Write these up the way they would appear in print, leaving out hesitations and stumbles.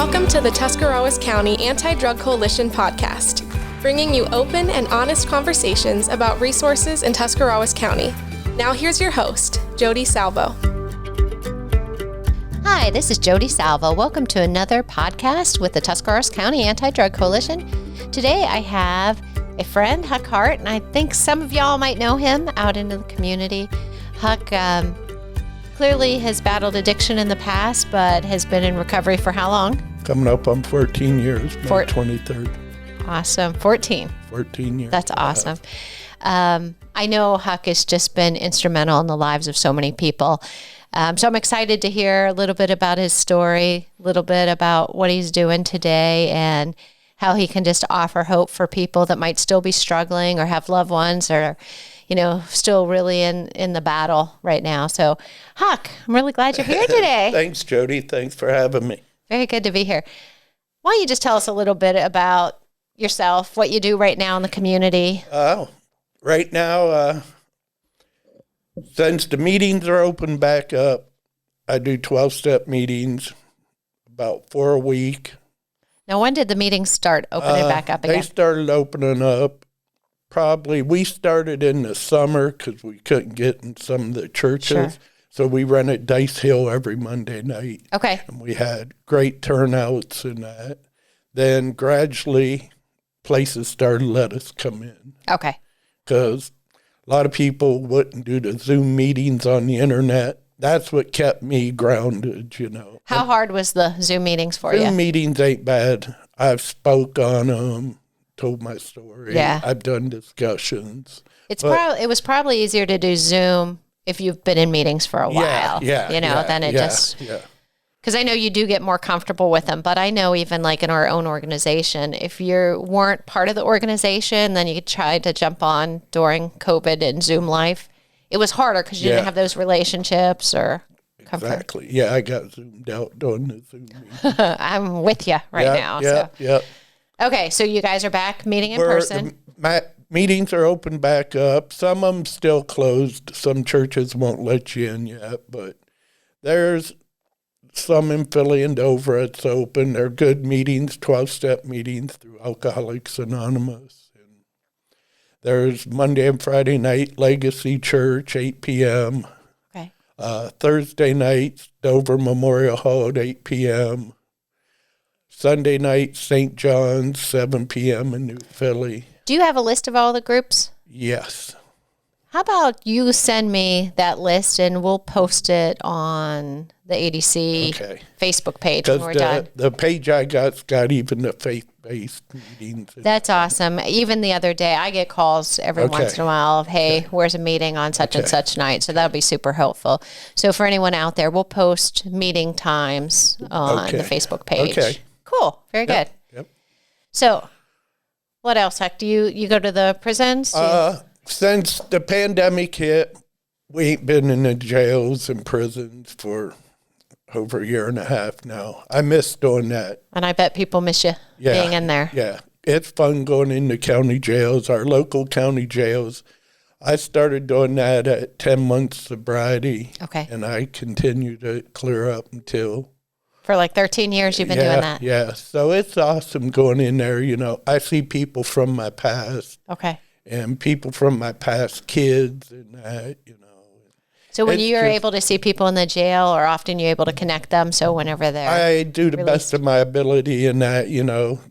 Welcome to the Tuscarawas County Anti-Drug Coalition podcast, bringing you open and honest conversations about resources in Tuscarawas County. Now here's your host, Jodi Salvo. Hi, this is Jodi Salvo. Welcome to another podcast with the Tuscarawas County Anti-Drug Coalition. Today I have a friend, Huck Hart, and I think some of y'all might know him out in the community. Huck clearly has battled addiction in the past, but has been in recovery for how long? Coming up on 14 years, May 23rd. Awesome. 14 years. That's awesome. I know Huck has just been instrumental in the lives of so many people. So I'm excited to hear a little bit about his story, a little bit about what he's doing today, and how he can just offer hope for people that might still be struggling or have loved ones or still really in the battle right now. So, Huck, I'm really glad you're here today. Thanks, Jody. Thanks for having me. Very good to be here. Why don't you just tell us a little bit about yourself, what you do right now in the community? Right now, since the meetings are open back up, I do 12-step meetings, about 4 a week. Now, when did the meetings start opening back up again? They started opening up. We started in the summer because we couldn't get in some of the churches. Sure. So we run at Dice Hill every Monday night. Okay. And we had great turnouts and that. Then gradually places started to let us come in. Okay. Because a lot of people wouldn't do the Zoom meetings on the internet. That's what kept me grounded, How hard was the Zoom meetings for you? Zoom meetings ain't bad. I've spoke on them. Told my story. Yeah. I've done discussions. It was probably easier to do Zoom if you've been in meetings for a while. Than it just. Yeah. Because I know you do get more comfortable with them, but I know even like in our own organization, if you weren't part of the organization, then you tried to jump on during COVID and Zoom life. It was harder because you didn't have those relationships or comfort. Exactly. Yeah, I got zoomed out during the Zoom meeting. I'm with you now. Yeah. Okay, so you guys are back meeting in person. Meetings are open back up. Some of them still closed. Some churches won't let you in yet, but there's some in Philly and Dover it's open. They're good meetings, 12-step meetings through Alcoholics Anonymous. And there's Monday and Friday night, Legacy Church, 8 p.m. Okay. Thursday nights, Dover Memorial Hall at 8 p.m. Sunday night, St. John's, 7 p.m. in New Philly. Do you have a list of all the groups? Yes. How about you send me that list and we'll post it on the ADC Facebook page when we're done. The page I got's got even the faith-based meetings. That's awesome. Even the other day, I get calls every once in a while of, hey, where's a meeting on such and such night? So that'll be super helpful. So for anyone out there, we'll post meeting times on the Facebook page. Okay. Cool. Very good. Yep. So what else, Huck? Do you go to the prisons? Since the pandemic hit, we ain't been in the jails and prisons for over a year and a half now. I miss doing that. And I bet people miss you being in there. Yeah. It's fun going into county jails, our local county jails. I started doing that at 10 months sobriety. Okay. And I continue to clear up until... For like 13 years you've been doing that? Yeah. So it's awesome going in there. I see people from my past. Okay. And people from my past kids and that, So when you're able to see people in the jail, or often you're able to connect them, so whenever they're I do the best of my ability in that,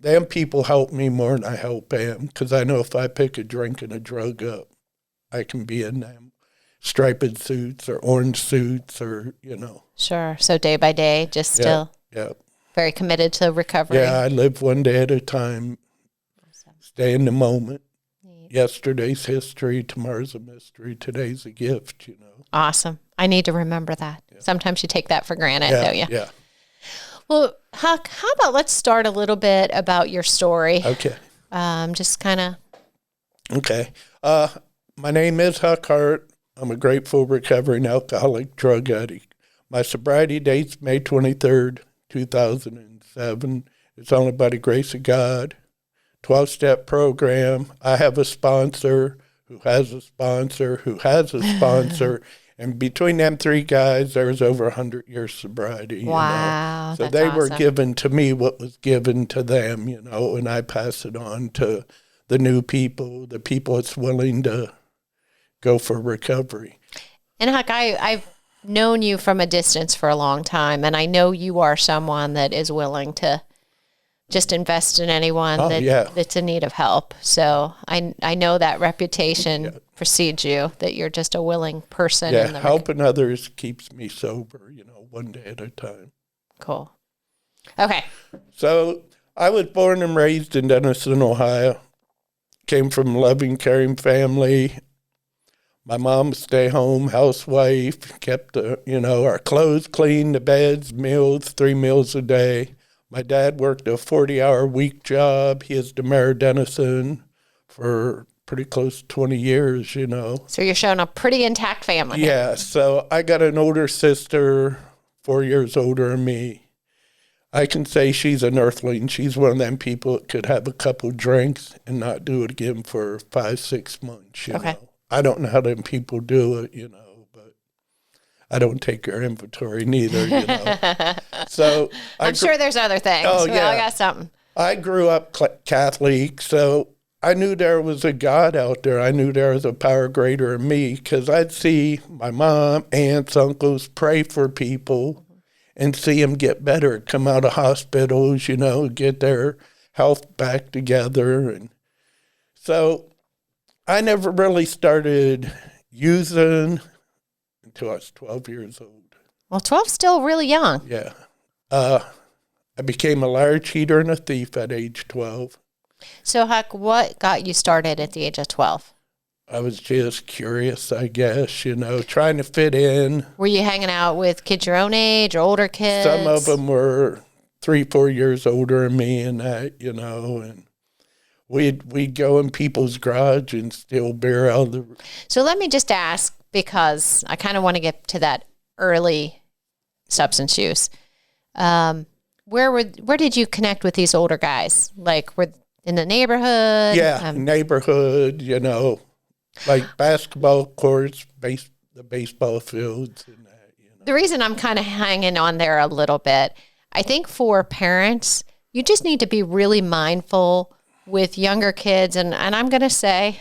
them people help me more than I help them, because I know if I pick a drink and a drug up, I can be in them striped suits or orange suits or, Sure. So day by day, just still very committed to recovery. Yeah, I live one day at a time, stay in the moment. Yesterday's history, tomorrow's a mystery, today's a gift, Awesome. I need to remember that. Yeah. Sometimes you take that for granted, don't you? Yeah. Well, Huck, how about let's start a little bit about your story. Okay. Just kind of. Okay. My name is Huck Hart. I'm a grateful recovering alcoholic drug addict. My sobriety date's May 23rd, 2007. It's only by the grace of God. 12-step program. I have a sponsor who has a sponsor who has a sponsor, And between them three guys, there was over 100 years sobriety. Wow, So that's they were awesome. given to me what was given to them, and I pass it on to the new people, the people that's willing to go for recovery. And Huck, I've known you from a distance for a long time, and I know you are someone that is willing to just invest in anyone that's in need of help. So I know that reputation precedes you, that you're just a willing person. Yeah, helping others keeps me sober, one day at a time. Cool. Okay. So I was born and raised in Denison, Ohio. Came from a loving, caring family. My mom stay-home housewife, kept our clothes clean, the beds, meals, 3 meals a day. My dad worked a 40-hour week job. He is the mayor of Denison for pretty close to 20 years, So you're showing a pretty intact family. Yeah, so I got an older sister, 4 years older than me. I can say she's an earthling. She's one of them people that could have a couple drinks and not do it again for 5-6 months, you know. I don't know how them people do it, but I don't take their inventory neither, So I'm sure there's other things. Oh, yeah. I got something. I grew up Catholic, so I knew there was a God out there. I knew there was a power greater than me, because I'd see my mom, aunts, uncles pray for people and see them get better, come out of hospitals, get their health back together. And so I never really started using until I was 12 years old. Well, 12's still really young. Yeah. I became a liar, cheater, and a thief at age 12. So, Huck, what got you started at the age of 12? I was just curious, I guess, trying to fit in. Were you hanging out with kids your own age or older kids? Some of them were 3-4 years older than me and that, and we'd go in people's garage and steal beer out of the... So let me just ask, because I kind of want to get to that early substance use. Where did you connect with these older guys? Like, were in the neighborhood? Yeah, neighborhood, like basketball courts, the baseball fields and that, The reason I'm kind of hanging on there a little bit, I think for parents, you just need to be really mindful with younger kids. And I'm going to say,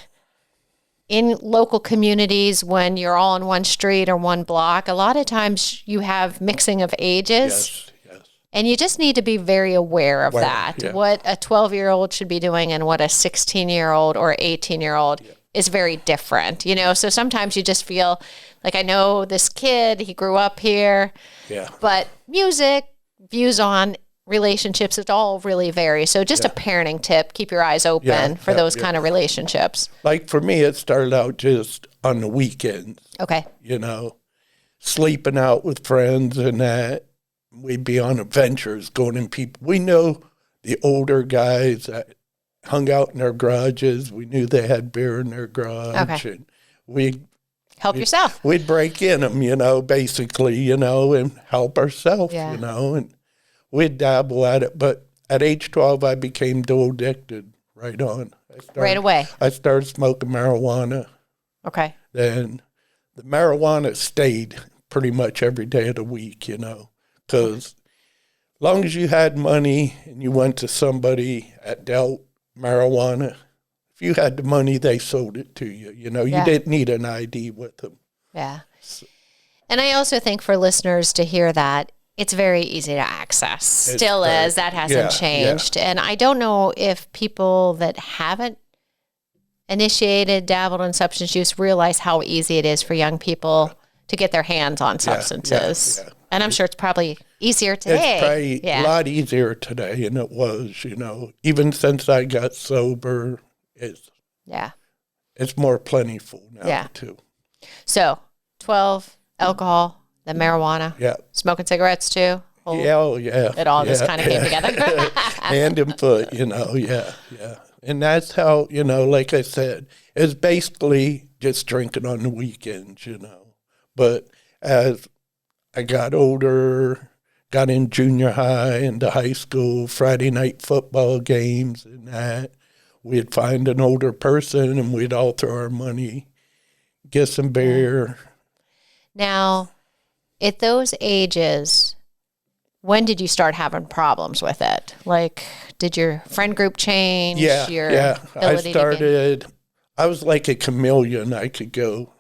in local communities, when you're all on one street or one block, a lot of times you have mixing of ages. Yes. And you just need to be very aware of that. Yeah. What a 12-year-old should be doing and what a 16-year-old or 18-year-old is very different, So sometimes you just feel like, I know this kid, he grew up here. Yeah. But music, views on relationships, it all really varies. So just a parenting tip, keep your eyes open for those kind of relationships. Like for me, it started out just on the weekends. Okay. Sleeping out with friends and that. We'd be on adventures, going in people. We know the older guys that hung out in their garages. We knew they had beer in their garage. And we'd help yourself. We'd break in them, basically, and help ourselves, and we'd dabble at it. But at age 12, I became dope addicted right on. Right away. I started smoking marijuana. Okay. Then the marijuana stayed pretty much every day of the week, because as long as you had money and you went to somebody that dealt marijuana, if you had the money, they sold it to you. You didn't need an ID with them. Yeah. And I also think for listeners to hear that, it's very easy to access. Still is. That hasn't changed. And I don't know if people that haven't initiated, dabbled in substance use realize how easy it is for young people to get their hands on substances. Yeah. And I'm sure it's probably easier today. It's probably a lot easier today than it was, Even since I got sober, it's more plentiful now, too. So, 12, alcohol, the marijuana. Yeah. Smoking cigarettes, too. It all just kind of came together. Hand and foot, yeah. And that's how, like I said, it's basically just drinking on the weekends, But as I got older, got in junior high, into high school, Friday night football games and that, we'd find an older person and we'd all throw our money, get some beer. Now, at those ages, when did you start having problems with it? Like, did your friend group change? Yeah. I was like a chameleon. I could go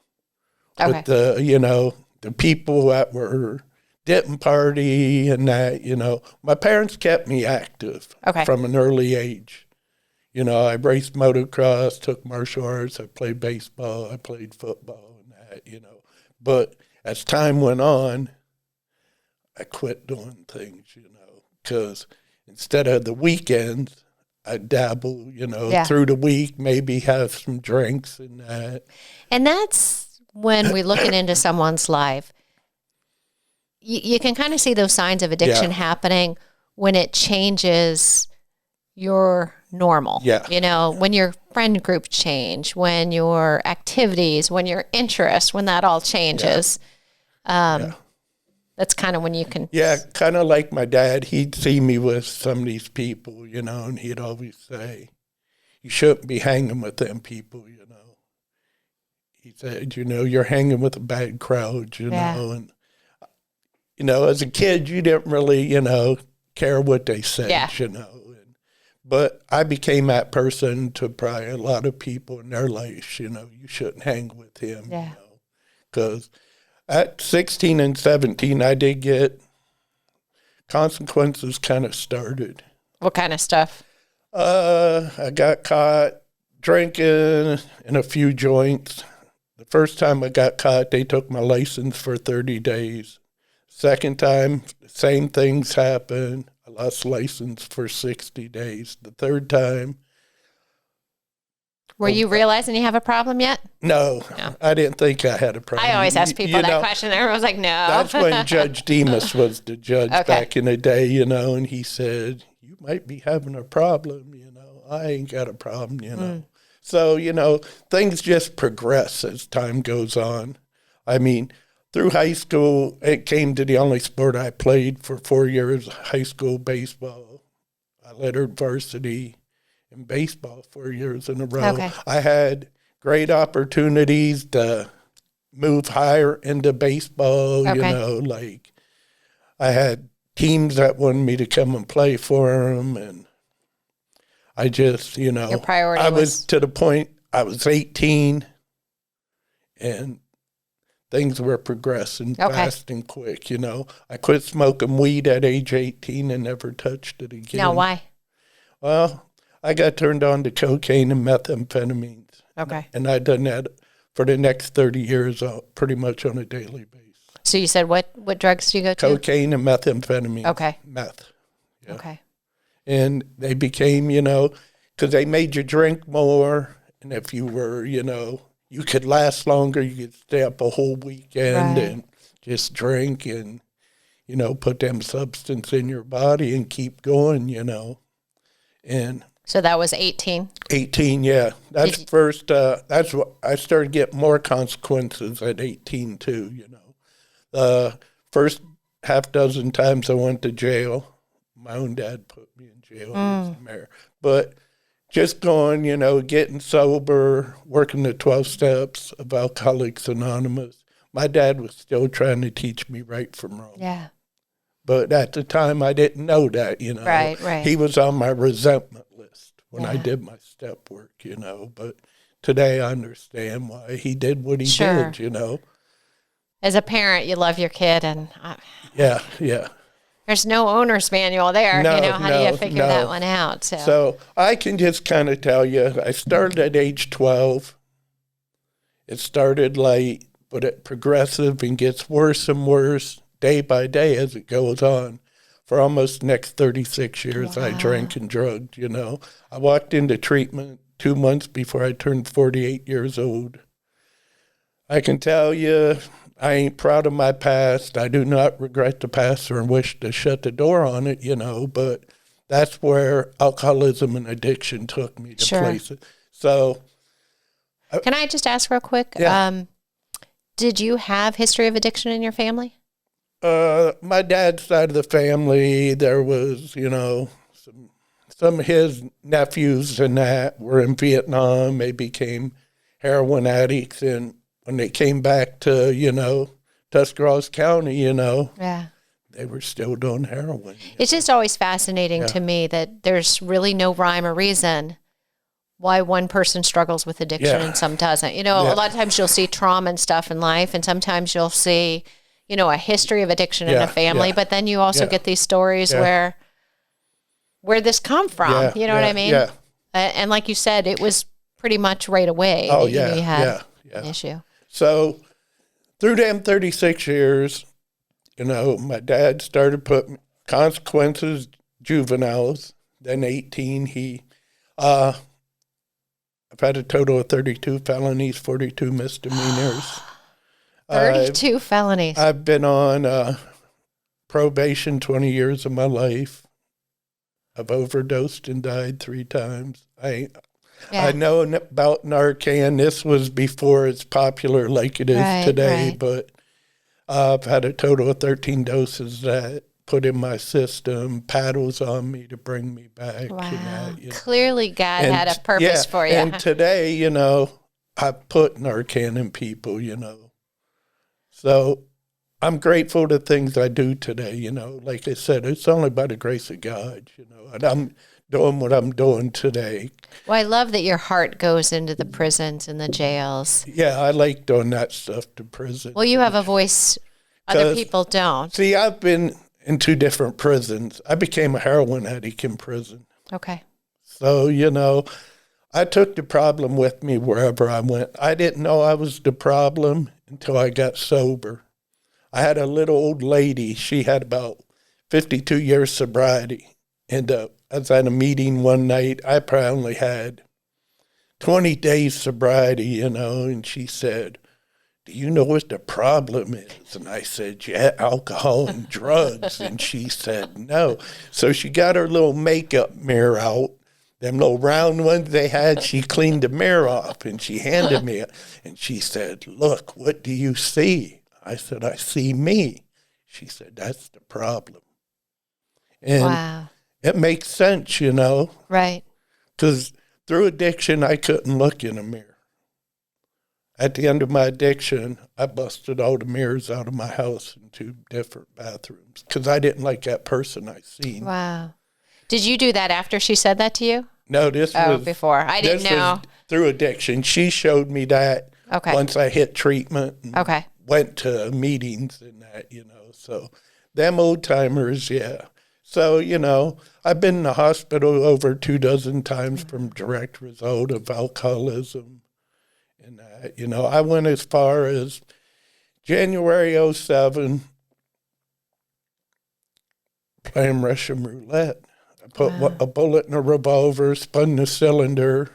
with the people that were didn't party and that, My parents kept me active from an early age. I raced motocross, took martial arts, I played baseball, I played football and that, But as time went on, I quit doing things, because instead of the weekends, I dabble, through the week, maybe have some drinks and that. And that's when we're looking into someone's life. You can kind of see those signs of addiction happening when it changes your normal. Yeah. When your friend group change, when your activities, when your interests, when that all changes. That's kind of when you can. Yeah, kind of like my dad. He'd see me with some of these people, and he'd always say, you shouldn't be hanging with them people, He said, you're hanging with a bad crowd, know. And, as a kid, you didn't really, care what they said, But I became that person to probably a lot of people in their lives, you shouldn't hang with him, because at 16 and 17, I did get consequences kind of started. What kind of stuff? I got caught drinking in a few joints. The first time I got caught, they took my license for 30 days. Second time, same things happened. I lost license for 60 days. The third time. Were you realizing you have a problem yet? No, I didn't think I had a problem. I always ask people that question. Everyone's like, no. That's when Judge Demas was the judge back in the day, and he said, you might be having a problem, I ain't got a problem, So, things just progress as time goes on. I mean, through high school, it came to the only sport I played for 4 years, high school baseball. I lettered varsity in baseball 4 years in a row. Okay. I had great opportunities to move higher into baseball, like I had teams that wanted me to come and play for them, and I just, your priority I was to the point I was 18, and things were progressing fast and quick, I quit smoking weed at age 18 and never touched it again. Now, why? Well, I got turned on to cocaine and methamphetamines. Okay. And I'd done that for the next 30 years, pretty much on a daily basis. So you said what drugs do you go to? Cocaine and methamphetamine. Okay. Meth. Yeah. Okay. And they became, because they made you drink more. And if you were, you could last longer. You could stay up a whole weekend and just drink and, put them substance in your body and keep going, And so that was 18? 18, yeah. That's that's what I started getting more consequences at 18 too, The first half dozen times I went to jail, my own dad put me in jail. He was the mayor. But just going, getting sober, working the 12 steps of Alcoholics Anonymous. My dad was still trying to teach me right from wrong. Yeah. But at the time, I didn't know that, Right. He was on my resentment list when I did my step work, But today I understand why he did what he did, As a parent, you love your kid, and Yeah. There's no owner's manual there. How do you figure that one out? So I can just kind of tell you, I started at age 12. It started light, but it progressive and gets worse and worse day by day as it goes on. For almost the next 36 years, I drank and drugged, I walked into treatment 2 months before I turned 48 years old. I can tell you, I ain't proud of my past. I do not regret the past or wish to shut the door on it, but that's where alcoholism and addiction took me to places. So, can I just ask real quick? Yeah. Did you have history of addiction in your family? My dad's side of the family, there was, some of his nephews and that were in Vietnam. They became heroin addicts, and when they came back to, Tuscarawas County, Yeah. they were still doing heroin. It's just always fascinating to me that there's really no rhyme or reason why one person struggles with addiction and some doesn't. A lot of times you'll see trauma and stuff in life, and sometimes you'll see, a history of addiction in a family, but then you also get these stories where this come from, you know what I mean? Yeah. And like you said, it was pretty much right away Oh, that you knew you had an issue. So through them 36 years, my dad started putting consequences, juveniles, then 18. I've had a total of 32 felonies, 42 misdemeanors. 32 felonies. I've been on probation 20 years of my life. I've overdosed and died 3 times. I know about Narcan. This was before it's popular like it is today, but I've had a total of 13 doses that put in my system, paddles on me to bring me back. Wow. Clearly God had a purpose for you. And today, I put Narcan in people, So I'm grateful to things I do today, Like I said, it's only by the grace of God, and I'm doing what I'm doing today. Well, I love that your heart goes into the prisons and the jails. Yeah, I like doing that stuff to prison. Well, you have a voice other people don't. See, I've been in 2 different prisons. I became a heroin addict in prison. Okay. So, I took the problem with me wherever I went. I didn't know I was the problem until I got sober. I had a little old lady. She had about 52 years sobriety. And I was at a meeting one night. I probably only had 20 days sobriety, and she said, "Do you know what the problem is?" And I said, "Yeah, alcohol and drugs." And she said, "No." So she got her little makeup mirror out, them little round ones they had. She cleaned the mirror off, and she handed me it. And she said, "Look, what do you see?" I said, "I see me." She said, "That's the problem." And it makes sense, Right. Because through addiction, I couldn't look in a mirror. At the end of my addiction, I busted all the mirrors out of my house in 2 different bathrooms because I didn't like that person I seen. Wow. Did you do that after she said that to you? No, this was before. I didn't know. Through addiction. She showed me that once I hit treatment and went to meetings and that, So them old timers, yeah. So, I've been in the hospital over 24 times from direct result of alcoholism. And, I went as far as January 2007 playing Russian Roulette. I put a bullet in a revolver, spun the cylinder,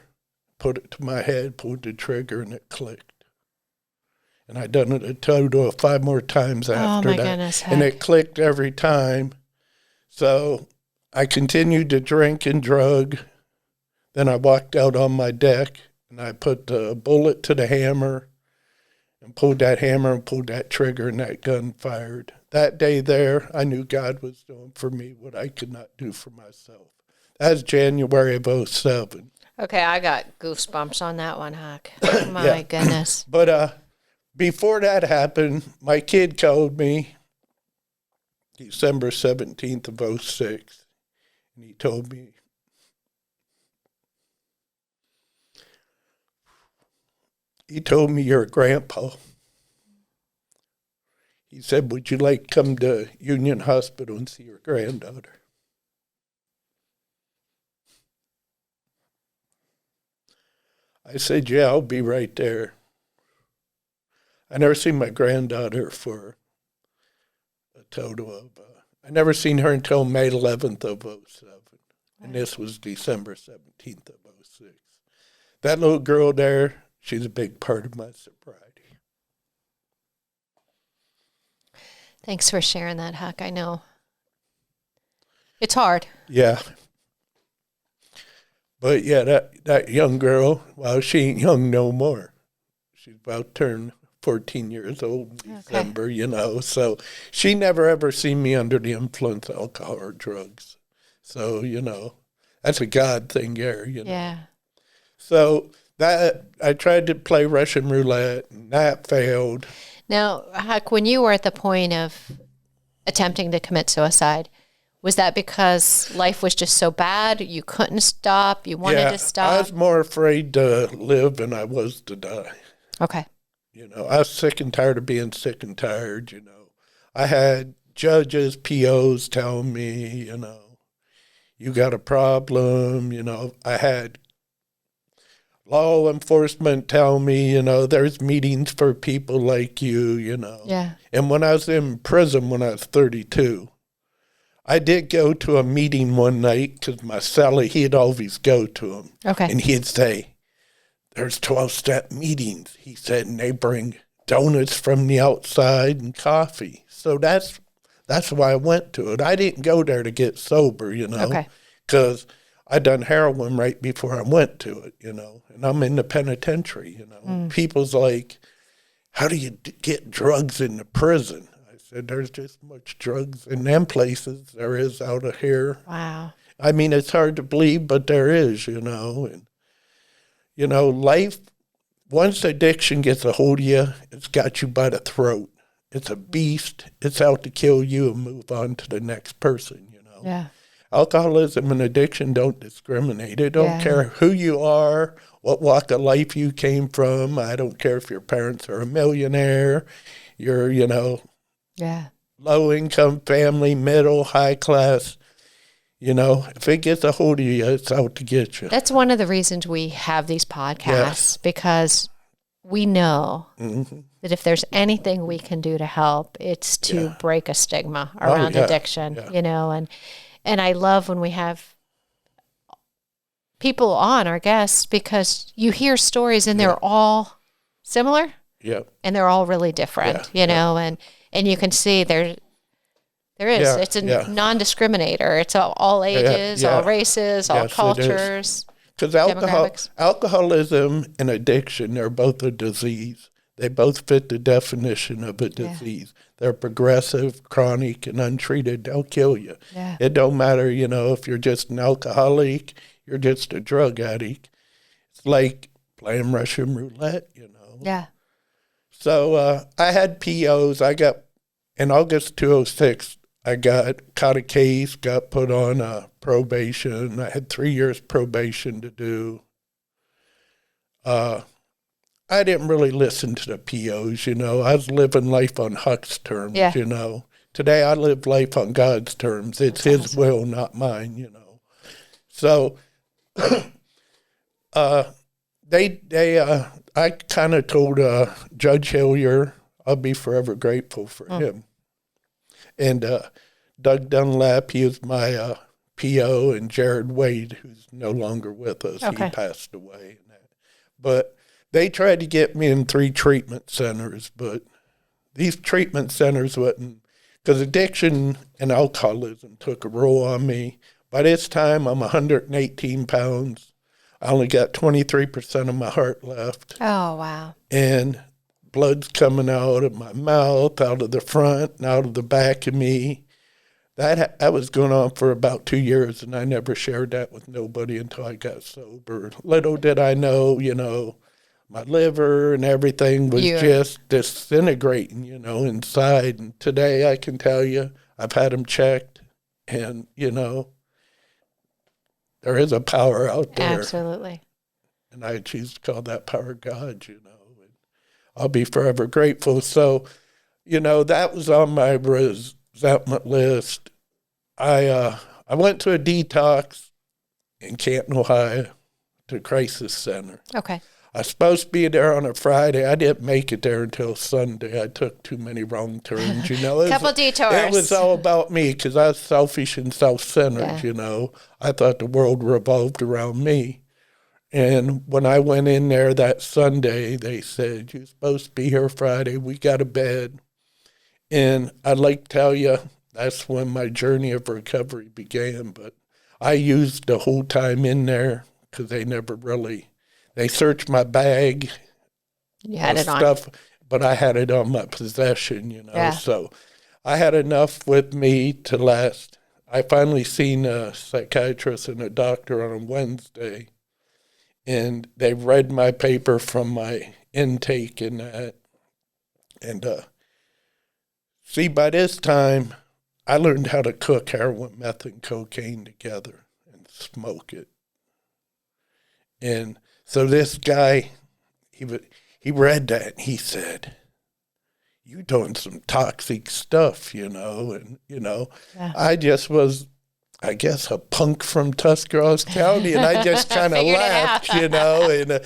put it to my head, pulled the trigger, and it clicked. And I done it a total of 5 more times after that. Goodness, and it clicked every time. So I continued to drink and drug. Then I walked out on my deck. And I put the bullet to the hammer and pulled that hammer and pulled that trigger, and that gun fired. That day there, I knew God was doing for me what I could not do for myself. That was January of 2007. Okay, I got goosebumps on that one, Huck. My goodness. But before that happened, my kid called me December 17th of 2006, and he told me, "You're a grandpa." He said, "Would you like to come to Union Hospital and see your granddaughter?" I said, "Yeah, I'll be right there." I never seen my granddaughter for a total of, I never seen her until May 11th of 2007. And this was December 17th of 2006. That little girl there, she's a big part of my sobriety. Thanks for sharing that, Huck. I know it's hard. Yeah. But yeah, that young girl, well, she ain't young no more. She's about to turn 14 years old in December, So she never ever seen me under the influence of alcohol or drugs. So, that's a God thing there, Yeah. So That I tried to play Russian roulette, and that failed. Now, Huck, when you were at the point of attempting to commit suicide, was that because life was just so bad, you couldn't stop, you wanted to stop? I was more afraid to live than I was to die. Okay. I was sick and tired of being sick and tired, I had judges, POs telling me, you got a problem, I had law enforcement tell me, there's meetings for people like you, Yeah. And when I was in prison when I was 32, I did go to a meeting one night because my cellie, he'd always go to them. Okay. And he'd say, there's 12-step meetings, he said, and they bring donuts from the outside and coffee. So that's why I went to it. I didn't go there to get sober, Okay. because I done heroin right before I went to it, and I'm in the penitentiary, People's like, how do you get drugs in the prison? I said, there's just much drugs in them places there is out of here. Wow. I mean, it's hard to believe, but there is, and, life, once addiction gets a hold of you, it's got you by the throat. It's a beast. It's out to kill you and move on to the next person, Yeah. Alcoholism and addiction don't discriminate. It don't care who you are, what walk of life you came from. I don't care if your parents are a millionaire, you're, low-income family, middle, high class. If it gets a hold of you, it's out to get you. That's one of the reasons we have these podcasts, because we know that if there's anything we can do to help, it's to break a stigma around addiction, and I love when we have people on, our guests, because you hear stories and they're all similar and they're all really different, and you can see there is. It's a non-discriminator. It's all ages, all races, all cultures. Because alcoholism and addiction, they're both a disease. They both fit the definition of a disease. They're progressive, chronic, and untreated. They'll kill you. Yeah. It don't matter, if you're just an alcoholic, you're just a drug addict. It's like playing Russian roulette, Yeah. So I had POs. In August 2006, I caught a case, got put on probation. I had 3 years probation to do. I didn't really listen to the POs, I was living life on Huck's terms, Today I live life on God's terms. It's His will, not mine, So I kind of told Judge Hillier, I'll be forever grateful for him. And Doug Dunlap, he was my PO, and Jared Wade, who's no longer with us. Okay. He passed away. But they tried to get me in 3 treatment centers, but these treatment centers wouldn't, because addiction and alcoholism took a roll on me. By this time, I'm 118 pounds. I only got 23% of my heart left. Oh, wow. And blood's coming out of my mouth, out of the front, and out of the back of me. That was going on for about 2 years, and I never shared that with nobody until I got sober. Little did I know, my liver and everything was just disintegrating, inside. And today I can tell you, I've had them checked, and, there is a power out there. Absolutely. And I choose to call that power God, and I'll be forever grateful. So, that was on my resentment list. I went to a detox in Canton, Ohio, to Crisis Center. Okay. I was supposed to be there on a Friday. I didn't make it there until Sunday. I took too many wrong turns, Couple detours. It was all about me because I was selfish and self-centered, I thought the world revolved around me. And when I went in there that Sunday, they said, you're supposed to be here Friday. We got a bed. And I'd like to tell you, that's when my journey of recovery began. But I used the whole time in there because they searched my bag. You had it stuff, on. But I had it on my possession, Yeah. So I had enough with me to last. I finally seen a psychiatrist and a doctor on a Wednesday. and they read my paper from my intake and that. And see, by this time, I learned how to cook heroin, meth, and cocaine together and smoke it. And so this guy, he read that and he said, "You doing some toxic stuff, you know." And, you know, I just was, I guess, a punk from Tuscarawas County, and I just kind of laughed, you know. And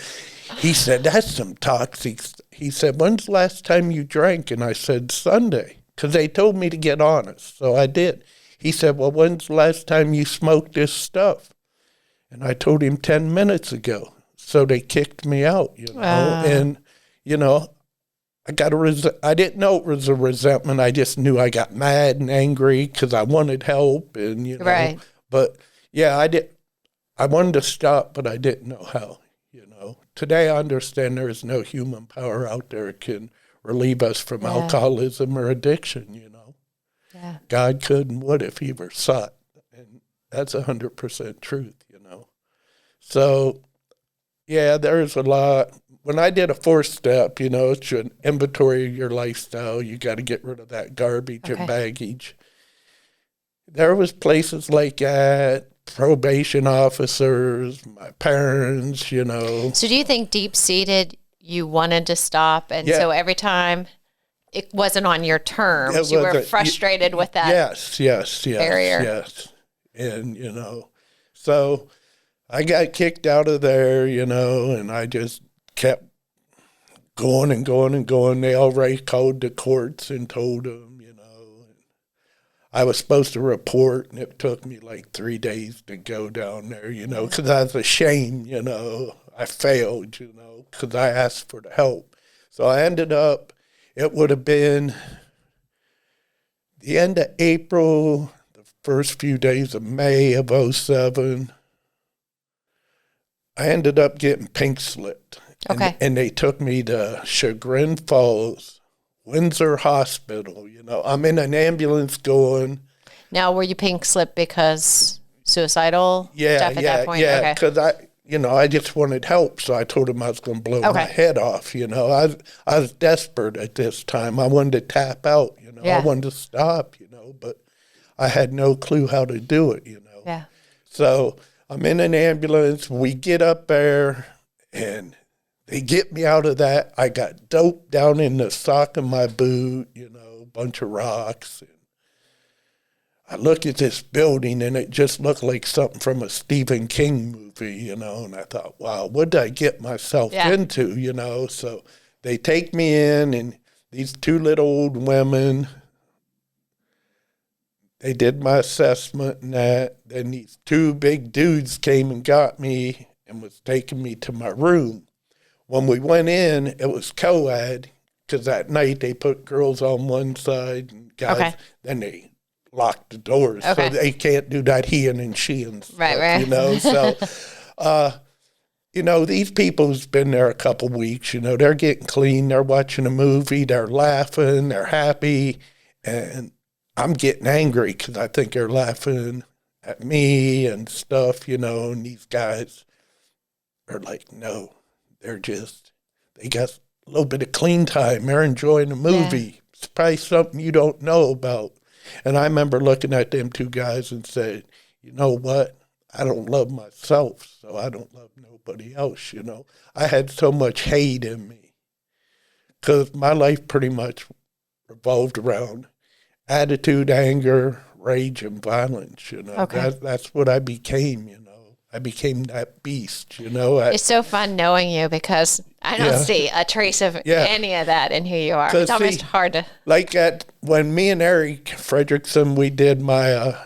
he said, "That's some toxic." He said, "When's the last time you drank?" And I said, "Sunday," because they told me to get honest, so I did. He said, "Well, when's the last time you smoked this stuff?" And I told him 10 minutes ago. So they kicked me out, you know. And, you know, I didn't know it was a resentment. I just knew I got mad and angry because I wanted help, and, you know. Right. But, yeah, I wanted to stop, but I didn't know how, you know. Today I understand there is no human power out there that can relieve us from alcoholism or addiction, you know. Yeah. God could and would if he were sought. And that's 100% truth, you know. So, yeah, there's a lot. When I did a 4-step, you know, it's an inventory of your lifestyle. You got to get rid of that garbage and baggage. There was places like that, probation officers, my parents, you know. So do you think deep-seated you wanted to stop, and so every time it wasn't on your terms, you were frustrated with that barrier? Yes. And, you know, so I got kicked out of there, you know, and I just kept going and going and going. They already called the courts and told them, you know. I was supposed to report, and it took me like 3 days to go down there, you know, because I was ashamed, you know. I failed, you know, because I asked for the help. So I ended up, it would have been the end of April, the first few days of May of 2007. I ended up getting pink slipped. And they took me to Chagrin Falls, Windsor Hospital. You know, I'm in an ambulance going. Now, were you pink slipped because suicidal stuff at that point? Yeah, because I just wanted help, so I told him I was going to blow my head off. You know, I was desperate at this time. I wanted to tap out. You know, I wanted to stop. You know, but I had no clue how to do it. You know. Yeah. So I'm in an ambulance. We get up there, and they get me out of that. I got dope down in the sock of my boot, you know, a bunch of rocks. And I look at this building, and it just looked like something from a Stephen King movie, you know, and I thought, wow, what did I get myself into, you know? So they take me in, and these 2 little old women, they did my assessment and that. Then these 2 big dudes came and got me and was taking me to my room. When we went in, it was co-ed, because that night they put girls on one side and guys, then they locked the doors. So they can't do that he and she and stuff, right. you know. So, you know, these people's been there a couple weeks, you know. They're getting clean, they're watching a movie, they're laughing, they're happy, and I'm getting angry because I think they're laughing at me and stuff, you know, and these guys are like, no. They got a little bit of clean time. They're enjoying the movie. Yeah. It's probably something you don't know about. And I remember looking at them 2 guys and said, you know what? I don't love myself, so I don't love nobody else, you know. I had so much hate in me because my life pretty much revolved around attitude, anger, rage, and violence, you know. That's what I became, you know. I became that beast, you know. It's so fun knowing you because I don't see a trace of any of that in who you are. It's almost hard to... Like when me and Eric Fredrickson, we did my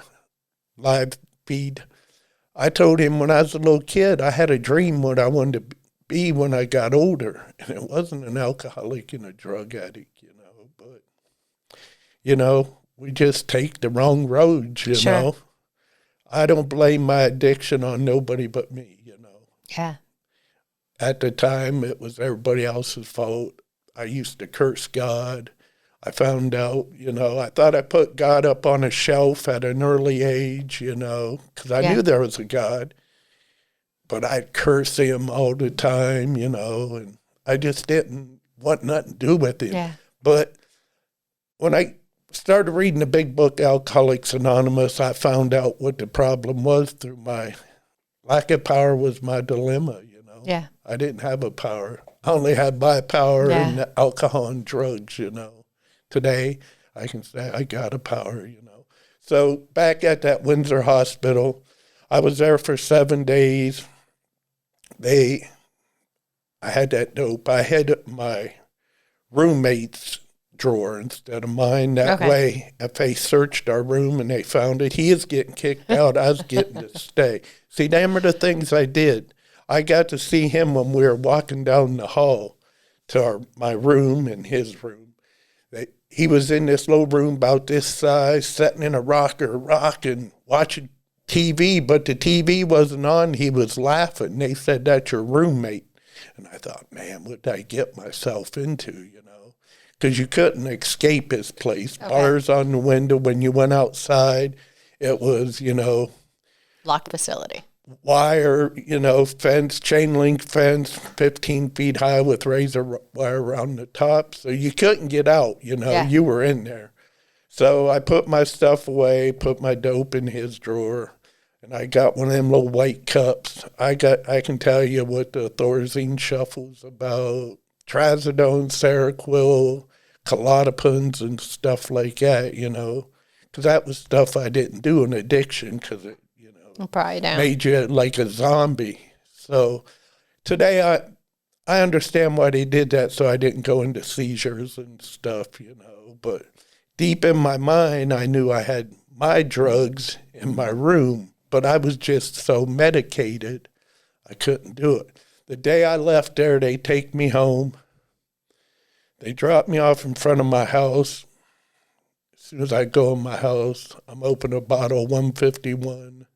live feed, I told him when I was a little kid, I had a dream what I wanted to be when I got older. And it wasn't an alcoholic and a drug addict, you know. But, you know, we just take the wrong roads, you know. I don't blame my addiction on nobody but me, you know. Yeah. At the time, it was everybody else's fault. I used to curse God. I found out, you know, I thought I put God up on a shelf at an early age, you know, because I knew there was a God. but I'd curse him all the time, and I just didn't want nothing to do with him. Yeah. But when I started reading the big book, Alcoholics Anonymous, I found out what the problem was through my lack of power was my dilemma, Yeah. I didn't have a power. I only had my power Yeah. and alcohol and drugs, Today, I can say I got a power, So back at that Windsor hospital, I was there for 7 days. I had that dope. I had my roommate's drawer instead of mine. That way, if they searched our room and they found it, he is getting kicked out. I was getting to stay. See, them are the things I did. I got to see him when we were walking down the hall to my room and his room. He was in this little room about this size, sitting in a rocker, rocking, watching TV, but the TV wasn't on. He was laughing. They said, "That's your roommate." And I thought, man, what did I get myself into, Because you couldn't escape his place. Okay. Bars on the window. When you went outside, it was, locked facility. Wire, fence, chain link fence, 15 feet high with razor wire around the top. So you couldn't get out, You were in there. So I put my stuff away, put my dope in his drawer, and I got one of them little white cups. I can tell you what the Thorazine shuffle's about, trazodone, Seroquel, Klonopins, and stuff like that, because that was stuff I didn't do in addiction because it, probably don't. Made you like a zombie. So today I understand why they did that, so I didn't go into seizures and stuff, But deep in my mind, I knew I had my drugs in my room, but I was just so medicated, I couldn't do it. The day I left there, they take me home. They drop me off in front of my house. As soon as I go in my house, I'm opening a bottle of 151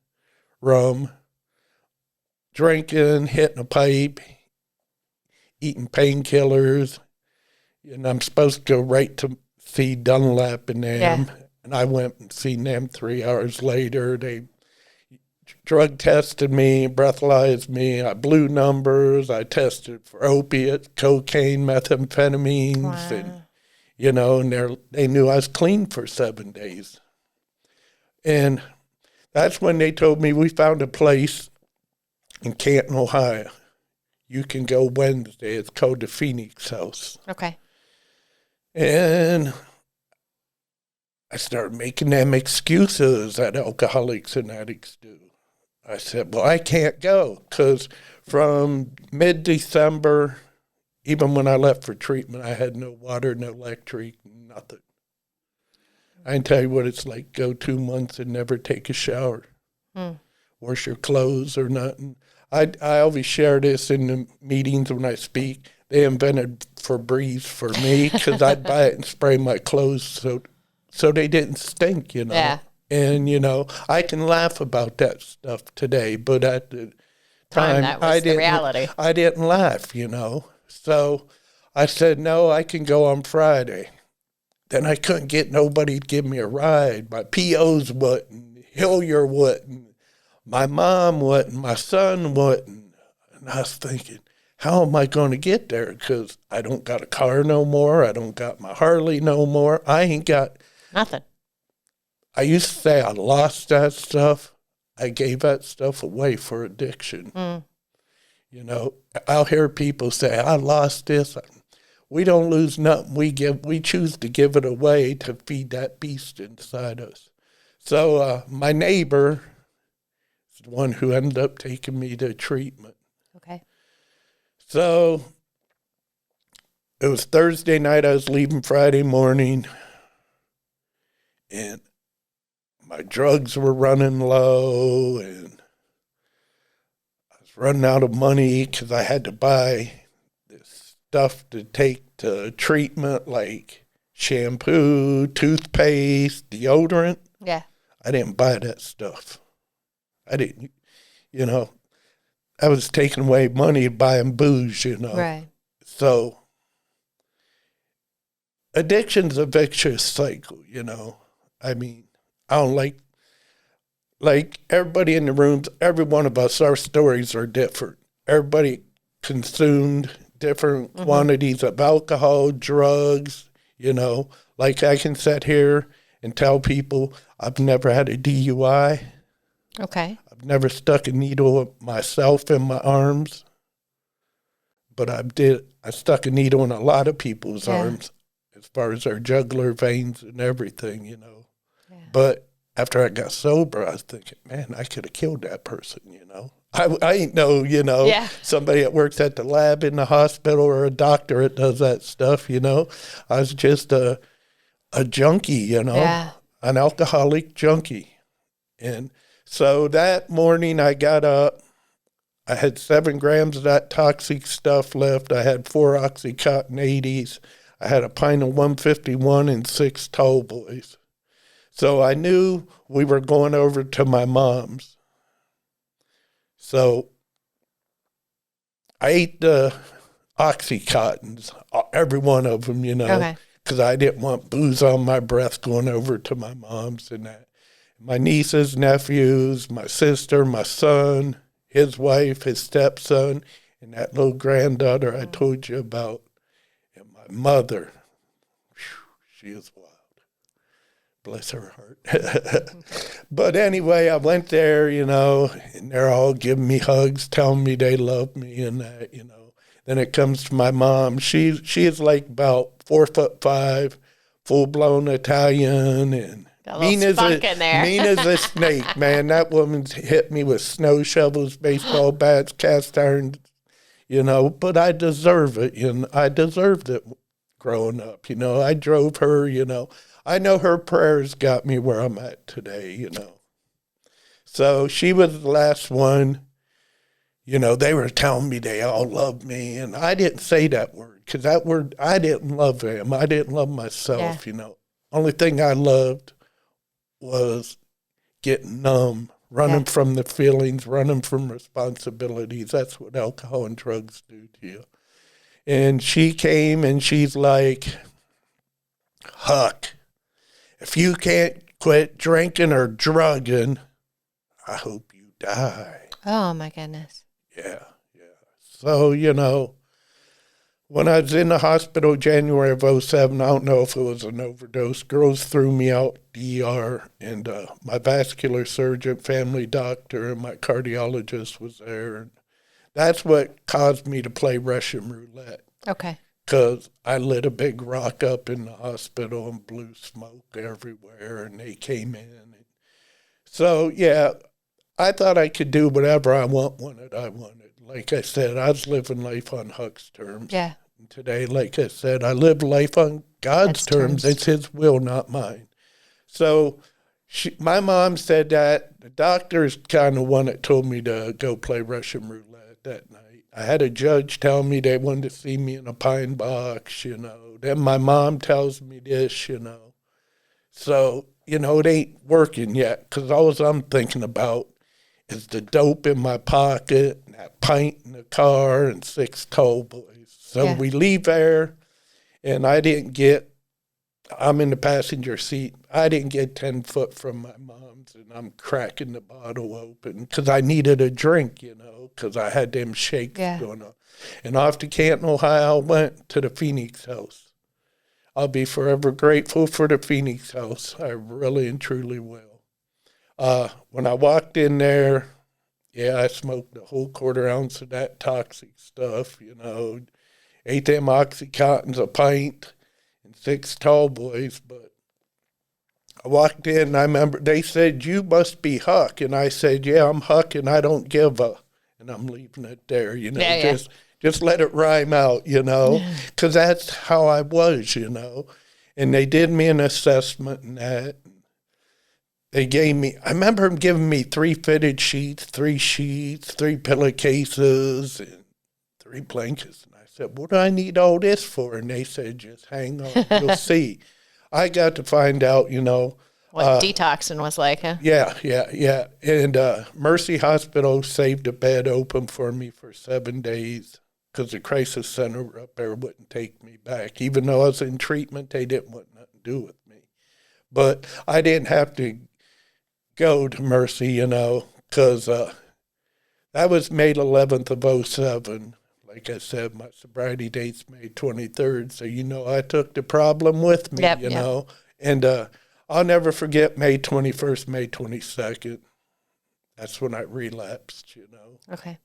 rum, drinking, hitting a pipe, eating painkillers, and I'm supposed to go right to see Dunlap and them. Yeah. And I went and seen them 3 hours later. They drug tested me, breathalyzed me. I blew numbers. I tested for opiates, cocaine, methamphetamines, wow. And they knew I was clean for 7 days. And that's when they told me, we found a place in Canton, Ohio. You can go Wednesday. It's called the Phoenix House. Okay. And I started making them excuses that alcoholics and addicts do. I said, well, I can't go because from mid-December, even when I left for treatment, I had no water, no electric, nothing. I can tell you what it's like, go 2 months and never take a shower, wash your clothes or nothing. I always share this in the meetings when I speak. They invented Febreze for me because I'd buy it and spray my clothes so they didn't stink, Yeah. And, I can laugh about that stuff today, but at the time that was the reality. I didn't laugh, So I said, no, I can go on Friday. Then I couldn't get nobody to give me a ride. My POs wouldn't, Hillier wouldn't, my mom wouldn't, my son wouldn't. And I was thinking, how am I going to get there? Because I don't got a car no more. I don't got my Harley no more. I ain't got nothing. I used to say I lost that stuff. I gave that stuff away for addiction. I'll hear people say, I lost this. We don't lose nothing. We choose to give it away to feed that beast inside us. So my neighbor is the one who ended up taking me to treatment. Okay. So it was Thursday night. I was leaving Friday morning, and my drugs were running low, and I was running out of money because I had to buy this stuff to take to treatment, like shampoo, toothpaste, deodorant. Yeah. I didn't buy that stuff. I didn't, I was taking away money buying booze, Right. So addiction's a vicious cycle, I mean, I don't like like everybody in the rooms, every one of us, our stories are different. Everybody consumed different quantities of alcohol, drugs, Like I can sit here and tell people I've never had a DUI. Okay. I've never stuck a needle myself in my arms. But I stuck a needle in a lot of people's arms as far as their jugular veins and everything, Yeah. But after I got sober, I was thinking, man, I could have killed that person, I ain't no, somebody that works at the lab in the hospital or a doctor that does that stuff, I was just a junkie, an alcoholic junkie. And so that morning I got up. I had 7 grams of that toxic stuff left. I had 4 Oxycontin 80s. I had a pint of 151 and 6 tall boys. So I knew we were going over to my mom's. So I ate the Oxycontins, every one of them, because I didn't want booze on my breath going over to my mom's and that. My nieces, nephews, my sister, my son, his wife, his stepson, and that little granddaughter I told you about, and my mother. She is wild. Bless her heart. But anyway, I went there, and they're all giving me hugs, telling me they love me and that, Then it comes to my mom. She is like about 4'5", full-blown Italian, and mean as a snake, man. That woman's hit me with snow shovels, baseball bats, cast iron, But I deserve it, I deserved it growing up, I drove her, I know her prayers got me where I'm at today, So she was the last one. They were telling me they all loved me, and I didn't say that word because that word, I didn't love them. I didn't love myself, Only thing I loved was getting numb, running from the feelings, running from responsibilities. That's what alcohol and drugs do to you. And she came and she's like, Huck, if you can't quit drinking or drugging, I hope you die. Oh, my goodness. Yeah. So, when I was in the hospital January of 2007, I don't know if it was an overdose. Girls threw me out ER, and my vascular surgeon, family doctor, and my cardiologist was there. And that's what caused me to play Russian Roulette. Okay. Because I lit a big rock up in the hospital and blew smoke everywhere, and they came in. And so, I thought I could do whatever I wanted. Like I said, I was living life on Huck's terms. Yeah. And today, like I said, I live life on God's terms. It's his will, not mine. So my mom said that. The doctor's kind of one that told me to go play Russian Roulette that night. I had a judge tell me they wanted to see me in a pine box, Then my mom tells me this, So, it ain't working yet because all I'm thinking about is the dope in my pocket, and that pint in the car, and 6 tall boys. So we leave there, and I'm in the passenger seat. I didn't get 10 foot from my mom's, and I'm cracking the bottle open because I needed a drink, because I had them shakes going on. And off to Canton, Ohio, I went to the Phoenix House. I'll be forever grateful for the Phoenix House. I really and truly will. When I walked in there, I smoked a whole 1/4 ounce of that toxic stuff, ate them Oxycontins, a pint, and 6 tall boys. But I walked in, and I remember they said, "You must be Huck." And I said, "Yeah, I'm Huck, and I don't give a," and I'm leaving it there, just let it rhyme out, because that's how I was, And they did me an assessment and that. They gave me, I remember them giving me 3 fitted sheets, 3 pillowcases, and 3 blankets. And I said, "What do I need all this for?" And they said, "Just hang on, you'll see." I got to find out, what detoxing was like, huh? Yeah. And Mercy Hospital saved a bed open for me for 7 days because the crisis center up there wouldn't take me back. Even though I was in treatment, they didn't want nothing to do with me. But I didn't have to go to Mercy, because that was May 11th of '07. Like I said, my sobriety date's May 23rd, so I took the problem with me, know. And I'll never forget May 21st, May 22nd. That's when I relapsed, Okay.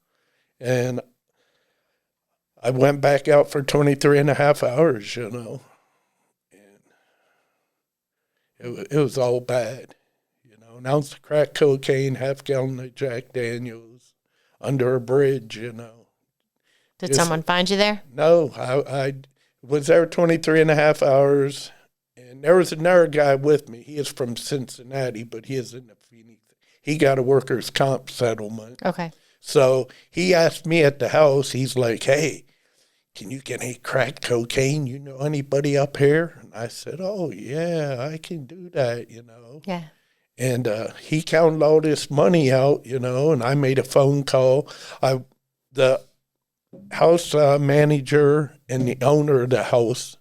And I went back out for 23 and a half hours, And it was all bad, An ounce of crack cocaine, half gallon of Jack Daniels, under a bridge, Did someone find you there? No, I was there 23 and a half hours, and there was another guy with me. He is from Cincinnati, but he is in the Phoenix. He got a workers' comp settlement. Okay. So he asked me at the house, he's like, hey, can you get any crack cocaine? You know anybody up here? And I said, oh, yeah, I can do that, Yeah. And he counted all this money out, and I made a phone call. The house manager and the owner of the house,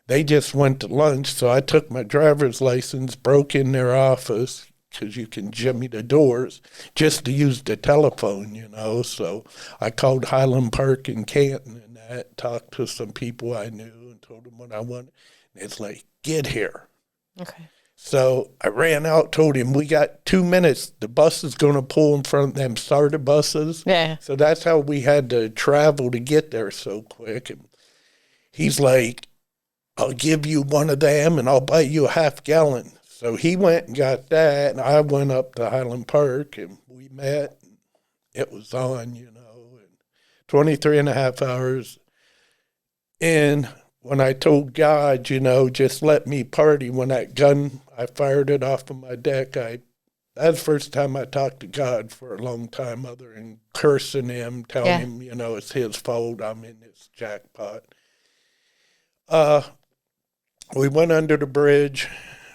they just went to lunch, so I took my driver's license, broke in their office, because you can jimmy the doors, just to use the telephone, So I called Highland Park in Canton and that, talked to some people I knew and told them what I wanted. And it's like, get here. Okay. So I ran out, told him, we got 2 minutes. The bus is going to pull in front of them SARTA buses. Yeah. So that's how we had to travel to get there so quick. And he's like, I'll give you one of them and I'll buy you a half gallon. So he went and got that, and I went up to Highland Park, and we met. And it was on, and 23 and a half hours. And when I told God, just let me party, when that gun, I fired it off of my deck, that's the first time I talked to God for a long time, other than cursing him, telling him, it's his fault, I'm in this jackpot. We went under the bridge.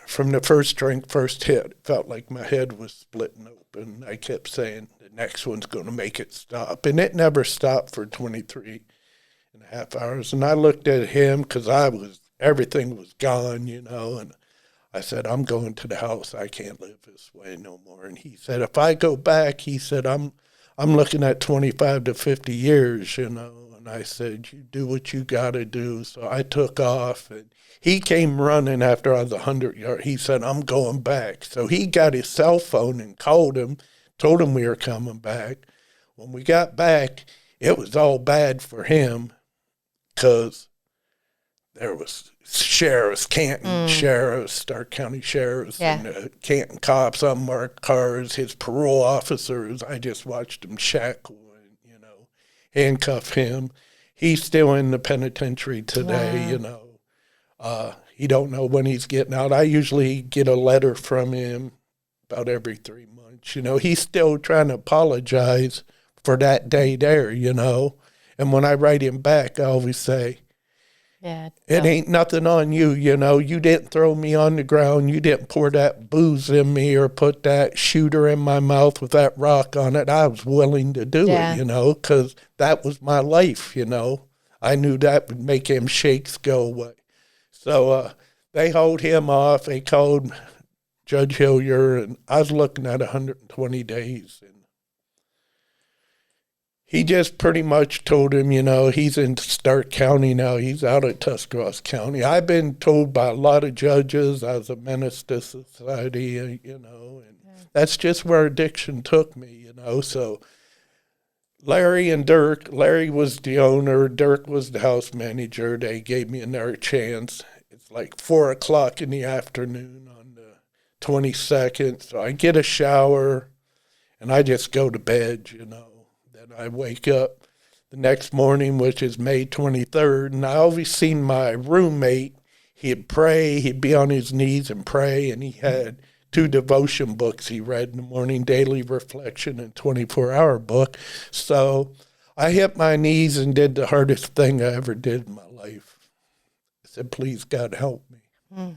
From the first drink, first hit, it felt like my head was splitting open. I kept saying, the next one's going to make it stop. And it never stopped for 23 and a half hours. And I looked at him because everything was gone, and I said, I'm going to the house. I can't live this way no more. And he said, if I go back, he said, I'm looking at 25 to 50 years, And I said, you do what you got to do. So I took off, and he came running after I was 100 yards. He said, I'm going back. So he got his cell phone and called him, told him we were coming back. When we got back, it was all bad for him because there was sheriffs, Canton sheriffs, Stark County sheriffs, and Canton cops unmarked cars, his parole officers. I just watched them shackle and, handcuff him. He's still in the penitentiary today, He don't know when he's getting out. I usually get a letter from him about every 3 months. He's still trying to apologize for that day there, And when I write him back, I always say, it ain't nothing on you, You didn't throw me on the ground. You didn't pour that booze in me or put that shooter in my mouth with that rock on it. I was willing to do it, because that was my life, I knew that would make him shakes go away. So they hauled him off. They called Judge Hillier, and I was looking at 120 days. And he just pretty much told him, he's in Stark County now. He's out of Tuscarawas County. I've been told by a lot of judges I was a menace to society, and that's just where addiction took me, So Larry and Dirk, Larry was the owner, Dirk was the house manager. They gave me another chance. It's like 4 o'clock in the afternoon on the 22nd. So I get a shower and I just go to bed, Then I wake up the next morning, which is May 23rd, and I always seen my roommate. He'd pray, he'd be on his knees and pray, and he had 2 devotion books he read in the morning, Daily Reflection and 24-Hour Book. So I hit my knees and did the hardest thing I ever did in my life. I said, please, God, help me.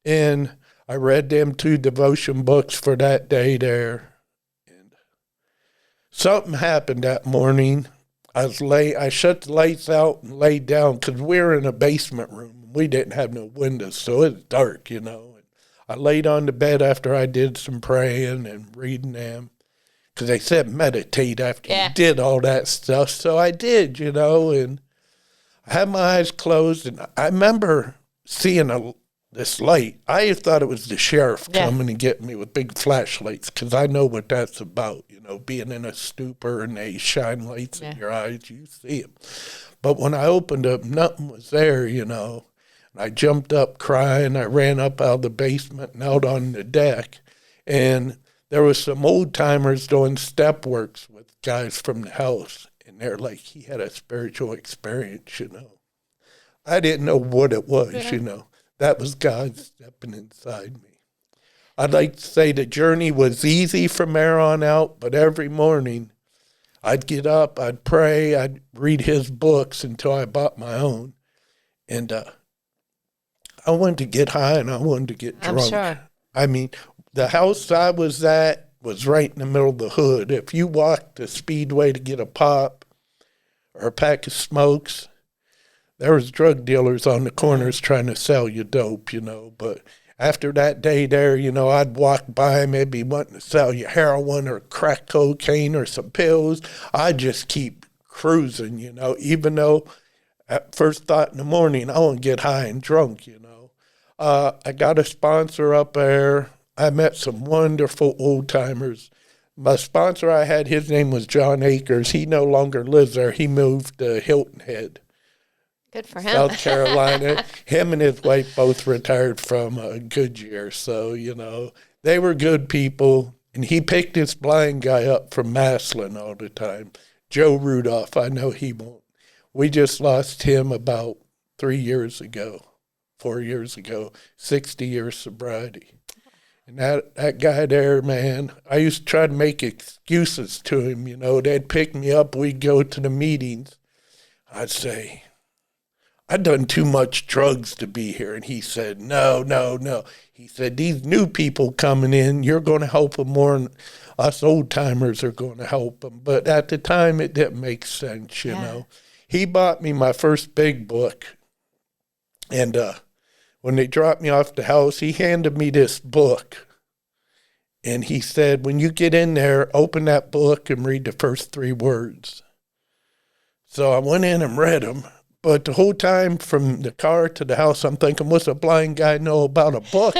And I read them 2 devotion books for that day there. And something happened that morning. I shut the lights out and laid down because we were in a basement room. We didn't have no windows, so it was dark, And I laid on the bed after I did some praying and reading them. Because they said meditate after you did all that stuff. So I did, and I had my eyes closed. And I remember seeing this light. I thought it was the sheriff coming and getting me with big flashlights, because I know what that's about, being in a stupor and they shine lights in your eyes, you see them. But when I opened up, nothing was there, and I jumped up crying. I ran up out of the basement and out on the deck, and there was some old timers doing step works with guys from the house, and they're like, he had a spiritual experience, I didn't know what it was, That was God stepping inside me. I'd like to say the journey was easy from there on out, but every morning I'd get up, I'd pray, I'd read his books until I bought my own. And I wanted to get high and I wanted to get drunk. I'm sure. I mean, the house I was at was right in the middle of the hood. If you walked the Speedway to get a pop or a pack of smokes, there was drug dealers on the corners trying to sell you dope, But after that day there, I'd walk by, maybe wanting to sell you heroin or crack cocaine or some pills. I'd just keep cruising, even though at first thought in the morning, I want to get high and drunk, I got a sponsor up there. I met some wonderful old-timers. My sponsor I had, his name was John Akers. He no longer lives there. He moved to Hilton Head. Good for him. South Carolina. Him and his wife both retired from Goodyear. So, they were good people. And he picked this blind guy up from Maslin all the time. Joe Rudolph, I know he won't. We just lost him about 4 years ago, 60 years sobriety. And that guy there, man, I used to try to make excuses to him, They'd pick me up, we'd go to the meetings. I'd say, I've done too much drugs to be here. And he said, no. He said, these new people coming in, you're going to help them more than us old-timers are going to help them. But at the time, it didn't make sense, you know. He bought me my first big book. And when they dropped me off the house, he handed me this book. And he said, when you get in there, open that book and read the first 3 words. So I went in and read them. But the whole time from the car to the house, I'm thinking, what's a blind guy know about a book,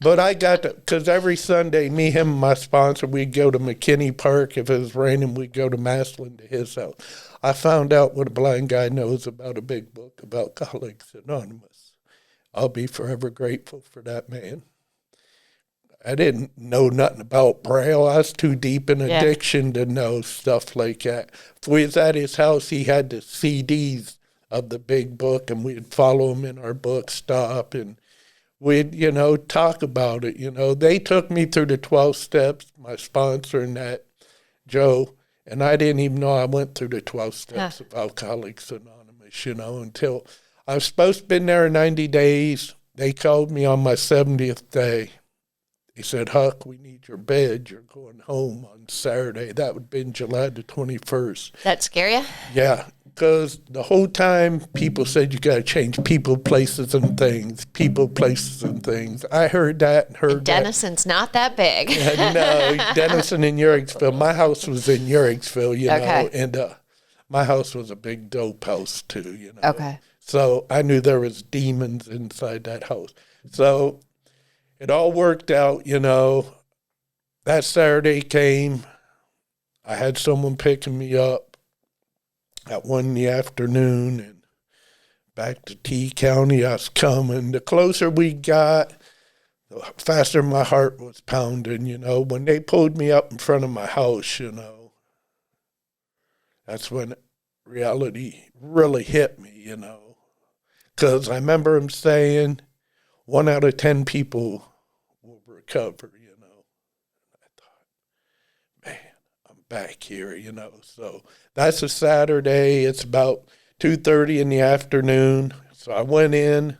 But I got to, because every Sunday, me, him, and my sponsor, we'd go to McKinney Park. If it was raining, we'd go to Maslin to his house. I found out what a blind guy knows about a big book about Alcoholics Anonymous. I'll be forever grateful for that man. I didn't know nothing about Braille. I was too deep in addiction to know stuff like that. If we was at his house, he had the CDs of the big book, and we'd follow him in our book stop, and we'd, talk about it. They took me through the 12 steps, my sponsor and that, Joe, and I didn't even know I went through the 12 steps of Alcoholics Anonymous, until I was supposed to have been there in 90 days. They called me on my 70th day. He said, Huck, we need your bed. You're going home on Saturday. That would have been July the 21st. That scare you? Yeah, because the whole time people said you got to change people, places, and things. People, places, and things. I heard that and heard Denison's not that big. No, Denison in Uricksville. My house was in Uricksville, know, and my house was a big dope house too, Okay. So I knew there was demons inside that house. So it all worked out, That Saturday came. I had someone picking me up at 1 in the afternoon, and back to T County I was coming. The closer we got, the faster my heart was pounding, When they pulled me up in front of my house, that's when reality really hit me, Because I remember him saying, 1 out of 10 people will recover, I thought, man, I'm back here, So that's a Saturday. It's about 2:30 in the afternoon. So I went in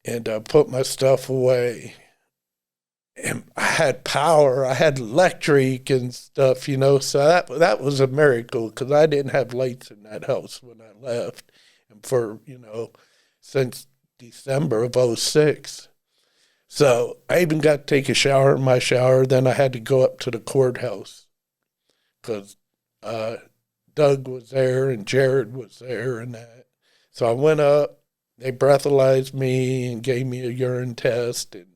and put my stuff away. And I had power. I had electric and stuff, So that was a miracle, because I didn't have lights in that house when I left. And for, since December of 2006. So I even got to take a shower in my shower. Then I had to go up to the courthouse because Doug was there and Jared was there and that. So I went up. They breathalyzed me and gave me a urine test. And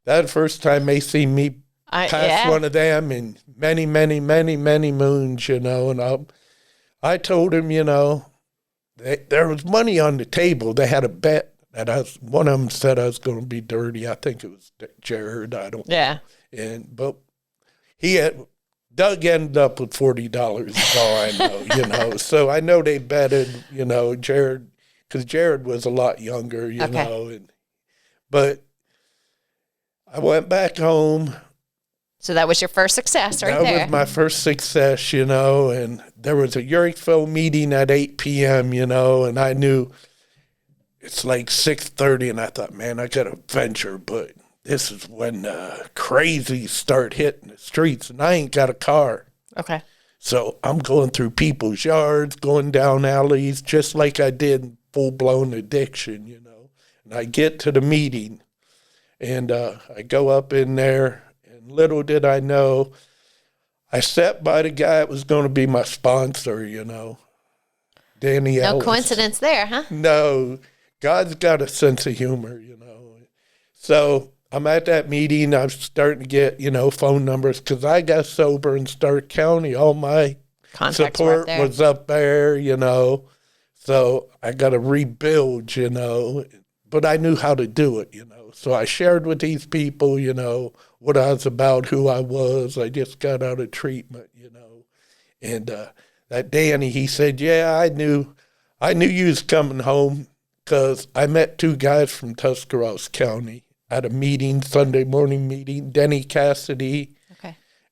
that first time they seen me pass one of them in many, many, many, many moons, you know. And I told him, you know, there was money on the table. They had a bet that one of them said I was going to be dirty. I think it was Jared. I don't know. But Doug ended up with $40 is all I know, you know. So I know they betted, you know, Jared, because Jared was a lot younger, you know. But I went back home. So that was your first success there. That was my first success, you know, and there was a Urickville meeting at 8 p.m., you know, and I knew it's like 6:30, and I thought, man, I got to venture, but this is when crazies start hitting the streets, and I ain't got a car. Okay. So I'm going through people's yards, going down alleys, just like I did full-blown addiction, you know. And I get to the meeting, and I go up in there, and little did I know, I sat by the guy that was going to be my sponsor, you know, Danny Ellis. No coincidence there, huh? No. God's got a sense of humor, you know. So I'm at that meeting. I'm starting to get, you know, phone numbers because I got sober in Stark County. All my contacts support was up there, you know. So I got to rebuild, you know. But I knew how to do it, you know. So I shared with these people, you know, what I was about, who I was. I just got out of treatment, you know. And that Danny, he said, yeah, I knew you was coming home because I met two guys from Tuscarawas County at a meeting, Sunday morning meeting, Denny Cassidy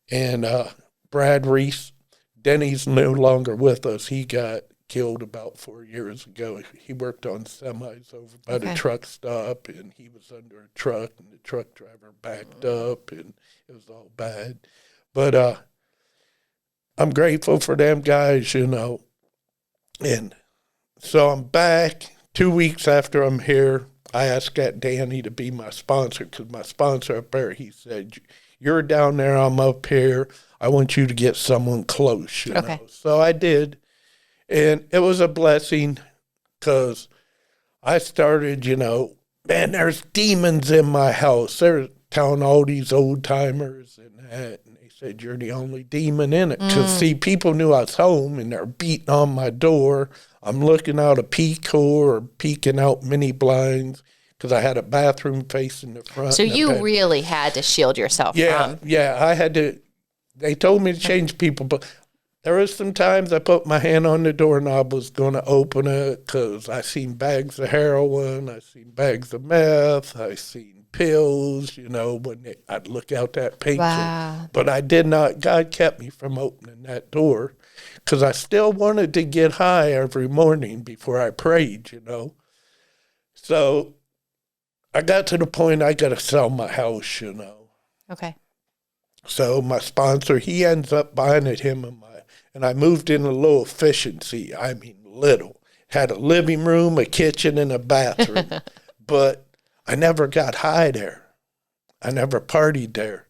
and Brad Reese. Denny's no longer with us. He got killed about 4 years ago. He worked on semis over by the truck stop, and he was under a truck, and the truck driver backed up, and it was all bad. But I'm grateful for them guys, you know. And so I'm back. 2 weeks after I'm here, I asked that Danny to be my sponsor because my sponsor up there, he said, you're down there, I'm up here. I want you to get someone close, you know. So I did. And it was a blessing because I started, you know, man, there's demons in my house. They're telling all these old timers and that. And they said, you're the only demon in it. Because, see, people knew I was home and they're beating on my door. I'm looking out a peephole or peeking out mini blinds because I had a bathroom facing the front. So you really had to shield yourself from. Yeah, I had to. They told me to change people, but there was some times I put my hand on the doorknob, was going to open it because I seen bags of heroin, I seen bags of meth, I seen pills, you know, when I'd look out that picture. Wow. But I did not, God kept me from opening that door because I still wanted to get high every morning before I prayed, you know. So I got to the point I got to sell my house, you know. Okay. So my sponsor, he ends up buying it, and I moved in a little efficiency. I mean, little. Had a living room, a kitchen, and a bathroom. But I never got high there. I never partied there.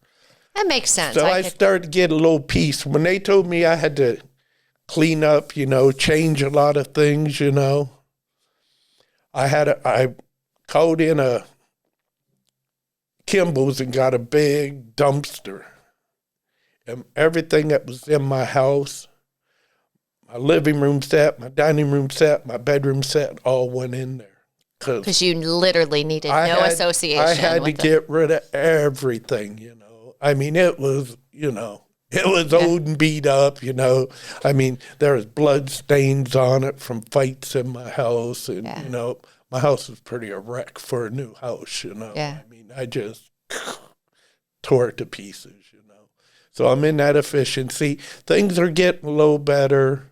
That makes sense. So I started to get a little peace. When they told me I had to clean up, you know, change a lot of things, you know, I called in a Kimball's and got a big dumpster. And everything that was in my house, my living room set, my dining room set, my bedroom set, all went in there. Because you literally needed association. I had to get rid of everything, you know. I mean, it was, you know, it was old and beat up, you know. I mean, there was blood stains on it from fights in my house. And, you know, my house was pretty a wreck for a new house, you know. I mean, I just tore it to pieces, you know. So I'm in that efficiency. Things are getting a little better,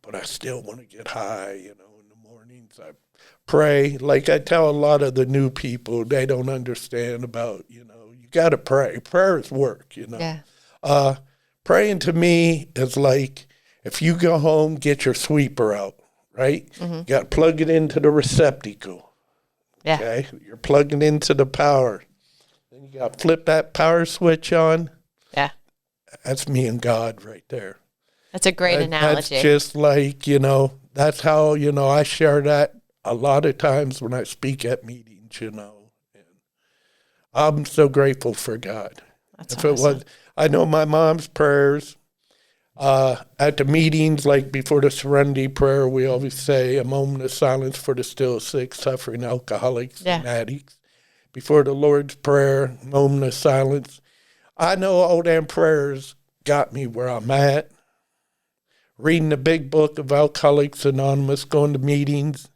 but I still want to get high, you know. In the mornings I pray. Like I tell a lot of the new people, they don't understand about, you know, you got to pray. Prayer is work, you know. Praying to me is like if you go home, get your sweeper out, right? Mm-hmm. You got to plug it into the receptacle. Okay? You're plugging into the power. Then you got to flip that power switch on. Yeah. That's me and God right there. That's a great analogy. That's just like, that's how, I share that a lot of times when I speak at meetings, And I'm so grateful for God. That's if awesome. it was, I know my mom's prayers at the meetings, like before the Serenity Prayer, we always say a moment of silence for the still sick, suffering alcoholics and addicts. Before the Lord's Prayer, moment of silence. I know all them prayers got me where I'm at. Reading the big book of Alcoholics Anonymous, going to meetings,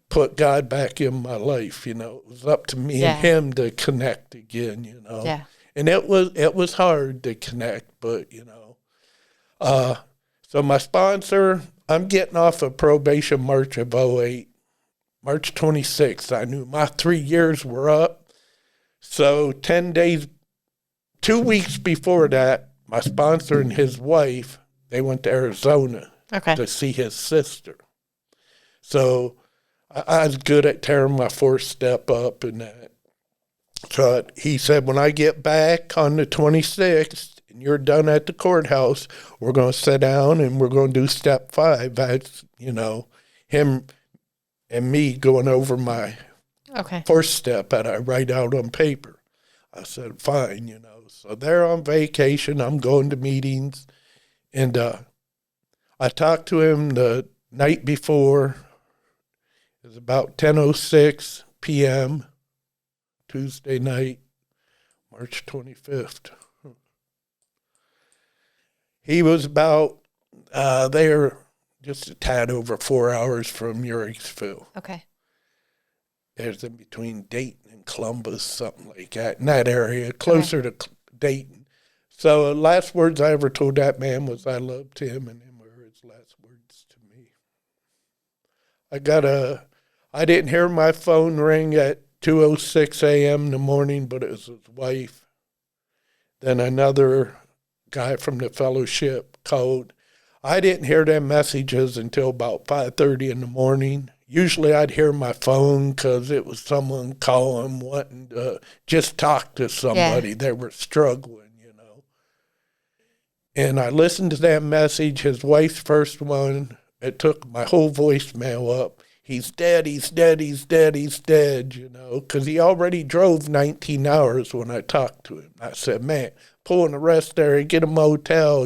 put God back in my life. It was up to me and him to connect again. Yeah. And it was hard to connect, but so my sponsor, I'm getting off of probation March of 2008, March 26th. I knew my 3 years were up. So 10 days, 2 weeks before that, my sponsor and his wife, they went to Arizona to see his sister. So I was good at tearing my fourth step up and that. So he said, when I get back on the 26th and you're done at the courthouse, we're going to sit down and we're going to do step 5. That's, him and me going over my first step that I write out on paper. I said, fine, So they're on vacation. I'm going to meetings. And I talked to him the night before. It was about 10:06 p.m., Tuesday night, March 25th. He was about, there just a tad over 4 hours from Uriksville. Okay. There's in between Dayton and Columbus, something like that, in that area, closer to Dayton. So the last words I ever told that man was I loved him, and them were his last words to me. I didn't hear my phone ring at 2:06 a.m. in the morning, but it was his wife. Then another guy from the fellowship called. I didn't hear them messages until about 5:30 in the morning. Usually I'd hear my phone because it was someone calling, wanting to just talk to somebody. They were struggling, And I listened to that message, his wife's first one. It took my whole voicemail up. He's dead, he's dead, he's dead, he's dead, because he already drove 19 hours when I talked to him. I said, man, pull an arrest there, get a motel,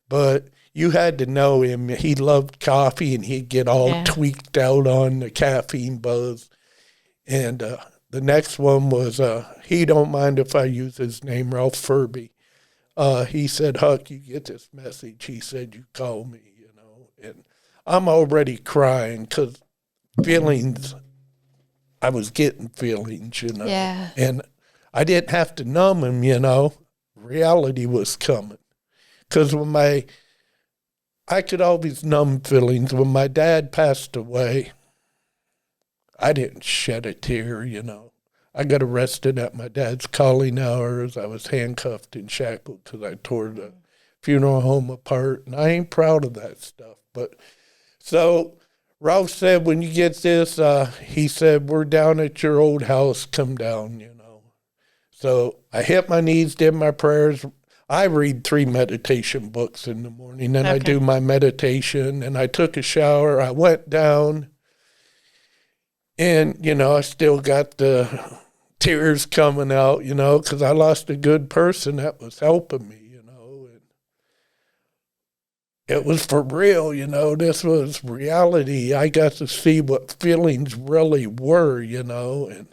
But you had to know him. He loved coffee, and he'd get all tweaked out on the caffeine buzz. And the next one was, he don't mind if I use his name, Ralph Furby. He said, Huck, you get this message. He said, you call me, And I'm already crying because I was getting feelings, Yeah. And I didn't have to numb them, Reality was coming. Because I could always numb feelings. When my dad passed away, I didn't shed a tear, I got arrested at my dad's calling hours. I was handcuffed and shackled because I tore the funeral home apart. And I ain't proud of that stuff. But so Ralph said, when you get this, he said, we're down at your old house. Come down, So I hit my knees, did my prayers. I read 3 meditation books in the morning, and I do my meditation, and I took a shower. I went down, and, I still got the tears coming out, because I lost a good person that was helping me, and it was for real, this was reality. I got to see what feelings really were, and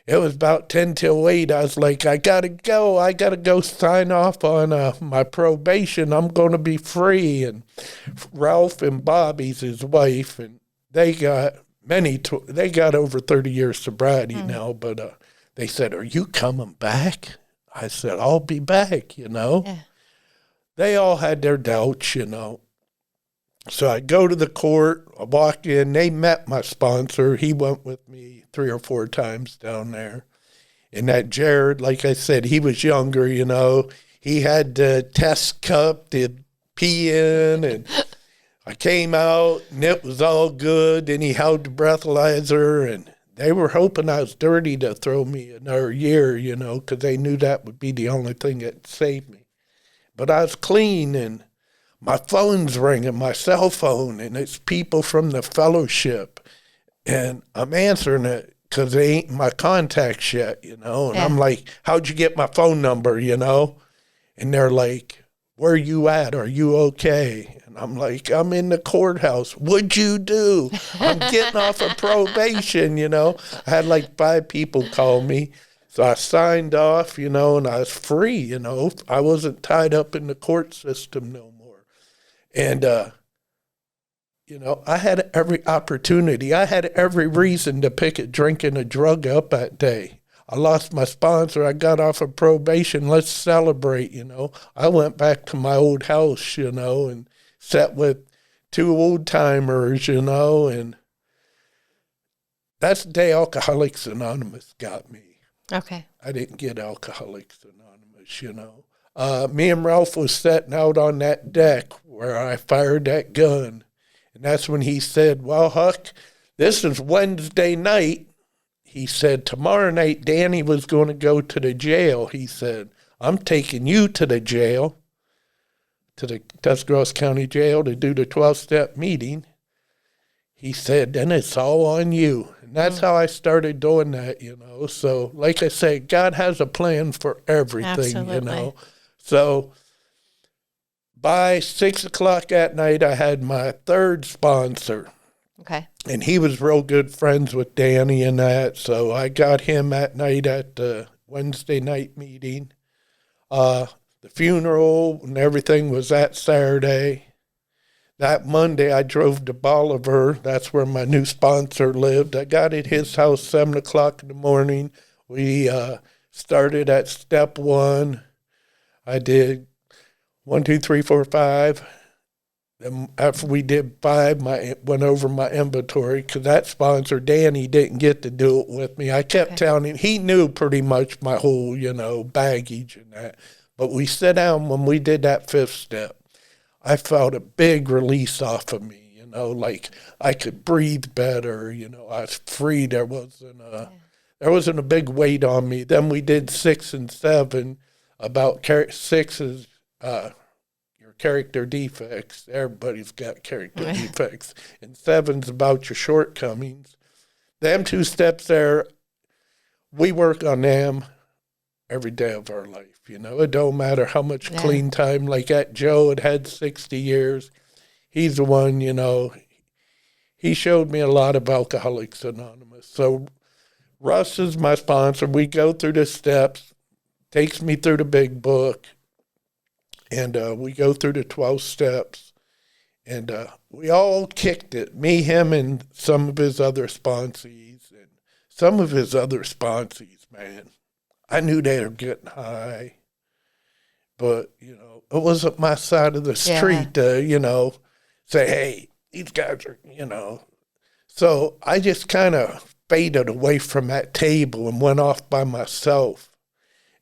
it was about 10 till 8. I was like, I got to go sign off on my probation. I'm going to be free. And Ralph and Bobby's his wife, and they got over 30 years sobriety now, but they said, are you coming back? I said, I'll be back, Yeah. They all had their doubts, So I go to the court, I walk in, they met my sponsor. He went with me 3 or 4 times down there. And that Jared, like I said, he was younger, He had the test cup to pee in, and I came out, and it was all good. And he held the breathalyzer, and they were hoping I was dirty to throw me another year, because they knew that would be the only thing that saved me. But I was clean, and my phone's ringing, my cell phone, and it's people from the fellowship. And I'm answering it because they ain't my contacts yet, And I'm like, how'd you get my phone number, And they're like, where you at? Are you okay? And I'm like, I'm in the courthouse. What'd you do? I'm getting off of probation, I had like 5 people call me. So I signed off, and I was free, I wasn't tied up in the court system no more. And, I had every opportunity. I had every reason to pick a drink and a drug up that day. I lost my sponsor. I got off of probation. Let's celebrate, I went back to my old house, and sat with 2 old timers, and that's the day Alcoholics Anonymous got me. Okay. I didn't get Alcoholics Anonymous, Me and Ralph was sitting out on that deck where I fired that gun. And that's when he said, well, Huck, this is Wednesday night. He said, tomorrow night, Danny was going to go to the jail. He said, I'm taking you to the jail, to the Tuscarawas County Jail to do the 12-step meeting. He said, then it's all on you. And that's how I started doing that, So, like I say, God has a plan for everything, Absolutely. So, by 6 o'clock at night, I had my 3rd sponsor. Okay. And he was real good friends with Danny and that. So I got him that night at the Wednesday night meeting. The funeral and everything was that Saturday. That Monday, I drove to Bolivar. That's where my new sponsor lived. I got at his house 7 o'clock in the morning. We started at step 1. I did 1, 2, 3, 4, 5. And after we did 5, I went over my inventory because that sponsor, Danny, didn't get to do it with me. I kept telling him, he knew pretty much my whole, baggage and that. But we sat down when we did that 5th step. I felt a big release off of me, like I could breathe better, I was free. There wasn't a big weight on me. Then we did 6 and 7. About 6 is your character defects. Everybody's got character defects. And 7's about your shortcomings. Them 2 steps there, we work on them every day of our life. It don't matter how much clean time. Like that Joe had 60 years. He's the one, he showed me a lot of Alcoholics Anonymous. So Russ is my sponsor. We go through the steps, takes me through the big book, and we go through the 12 steps. And we all kicked it, me, him, and some of his other sponsees. And some of his other sponsees, man, I knew they were getting high, but, it wasn't my side of the street to, say, hey, these guys are, So I just kind of faded away from that table and went off by myself.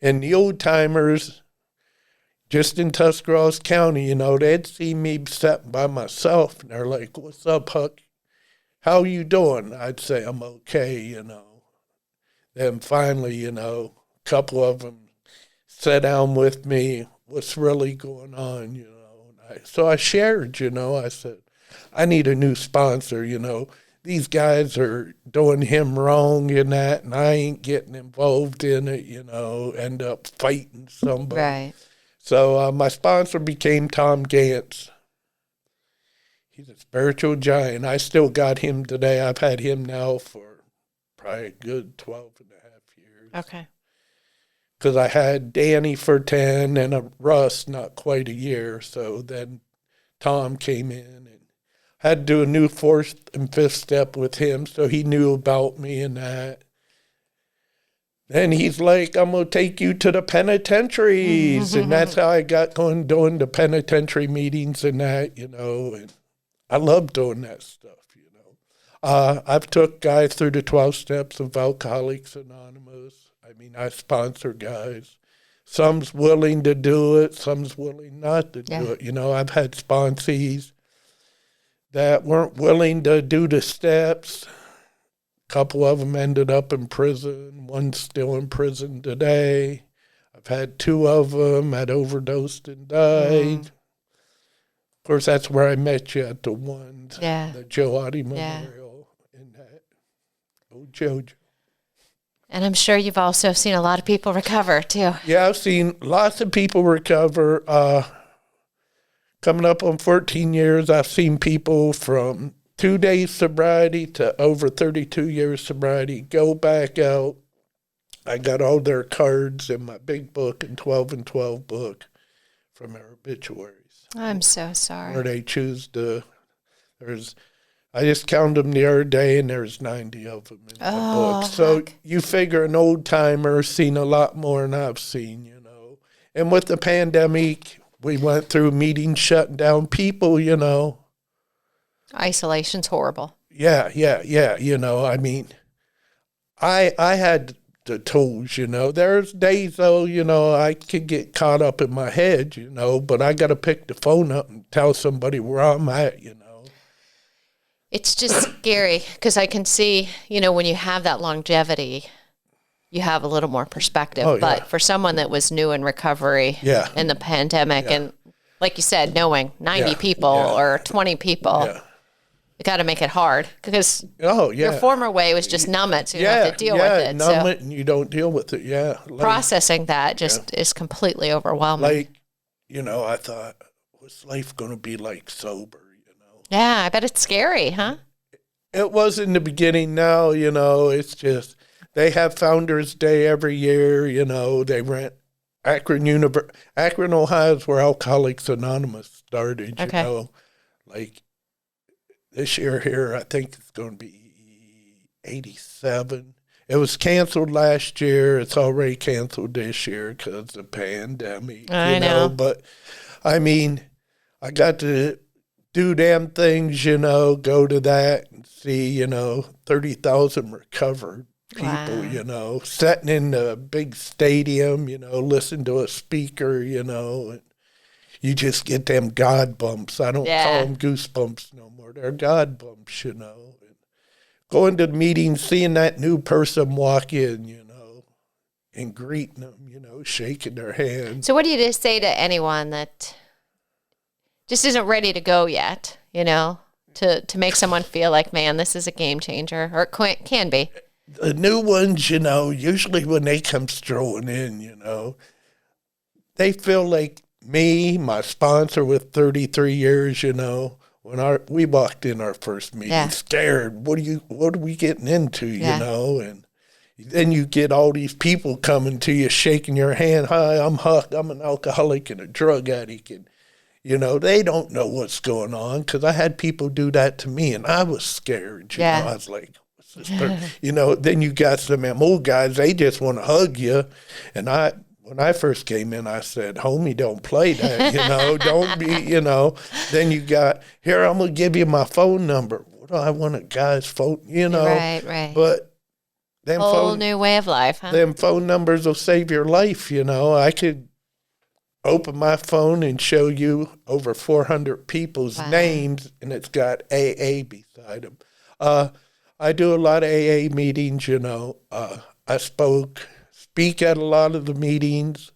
And the old timers, just in Tuscarawas County, they'd see me sitting by myself, and they're like, what's up, Huck? How you doing? I'd say, I'm okay, Then finally, a couple of them sat down with me, what's really going on, So I shared, I said, I need a new sponsor, These guys are doing him wrong in that, and I ain't getting involved in it, end up fighting somebody. Right. So my sponsor became Tom Gantz. He's a spiritual giant. I still got him today. I've had him now for probably a good 12 and a half years. Okay. Because I had Danny for 10 and a Russ not quite a year. So then Tom came in and had to do a new 4th and 5th step with him. So he knew about me and that. Then he's like, I'm going to take you to the penitentiaries. And that's how I got going doing the penitentiary meetings and that, and I love doing that stuff, I've took guys through the 12 steps of Alcoholics Anonymous. I mean, I sponsor guys. Some's willing to do it. Some's willing not to do it. I've had sponsees that weren't willing to do the steps couple of them ended up in prison. One's still in prison today. I've had 2 of them that overdosed and died. Of course, that's where I met you at the Jodi Memorial in that old Jojo. And I'm sure you've also seen a lot of people recover, too. Yeah, I've seen lots of people recover. Coming up on 14 years, I've seen people from 2 days sobriety to over 32 years sobriety go back out. I got all their cards in my big book and 12 and 12 book from their obituaries. I'm so sorry. Where they choose to, I just counted them the other day, and there's 90 of them in the book. So Huck. you figure an old-timer seen a lot more than I've seen, you know. And with the pandemic, we went through meetings shutting down people, you know. Isolation's horrible. Yeah, you know, I mean, I had the tools, you know. There's days, though, you know, I could get caught up in my head, you know, but I got to pick the phone up and tell somebody where I'm at, you know. It's just scary because I can see, you know, when you have that longevity, you have a little more perspective. Oh, yeah. But for someone that was new in recovery in the pandemic, and like you said, knowing 90 people or 20 people, you got to make it hard because your former way was just numb it, so you don't have to deal with it. Numb it and you don't deal with it, processing that just is completely overwhelming. Like, you know, I thought, what's life going to be like sober? Yeah, I bet it's scary, huh? It was in the beginning. Now, you know, it's just, they have Founders Day every year, you know, they rent Akron, Ohio is where Alcoholics Anonymous started, you know. Like, this year here, I think it's going to be 87. It was canceled last year. It's already canceled this year because of the pandemic, I know. But, I mean, I got to do damn things, you know, go to that and see, you know, 30,000 recovered people, you know, sitting in a big stadium, you know, listen to a speaker, you know, and you just get them God bumps. I don't call them goosebumps no more. They're God bumps, you know. And going to the meeting, seeing that new person walk in, you know, and greeting them, you know, shaking their hand. So what do you just say to anyone that just isn't ready to go yet, you know, to make someone feel like, man, this is a game changer, or it can be? The new ones, you know, usually when they come strolling in, you know, they feel like me, my sponsor with 33 years, you know, when we walked in our first meeting, scared, what are we getting into, you know, and then you get all these people coming to you, shaking your hand. Hi, I'm Huck. I'm an alcoholic and a drug addict, and you know, they don't know what's going on because I had people do that to me, and I was scared. You know, I was like, what's this? You know, then you got some of them old guys, they just want to hug you. And when I first came in, I said, homie, don't play that, you know, don't be, you know. Then you got, here, I'm going to give you my phone number. What do I want a guy's phone, you know? Right. But them whole new way of life, huh? Them phone numbers will save your life, you know. I could open my phone and show you over 400 people's names, and it's got AA beside them. I do a lot of AA meetings, you know. I speak at a lot of the meetings.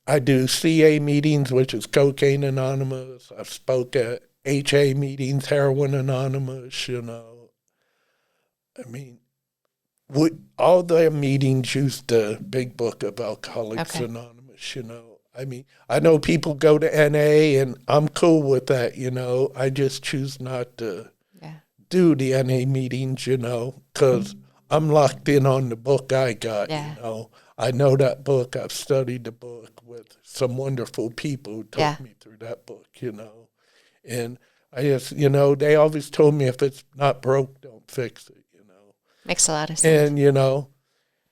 I do CA meetings, which is Cocaine Anonymous. I've spoke at HA meetings, Heroin Anonymous, you know. I mean, all the meetings use the big book of Alcoholics Anonymous. You know, I mean, I know people go to NA, and I'm cool with that, you know. I just choose not to do the NA meetings, you know, because I'm locked in on the book I got, you know. I know that book. I've studied the book with some wonderful people who took me through that book, you know. And I just, you know, they always told me if it's not broke, don't fix it, you know. Makes a lot of sense. And, you know,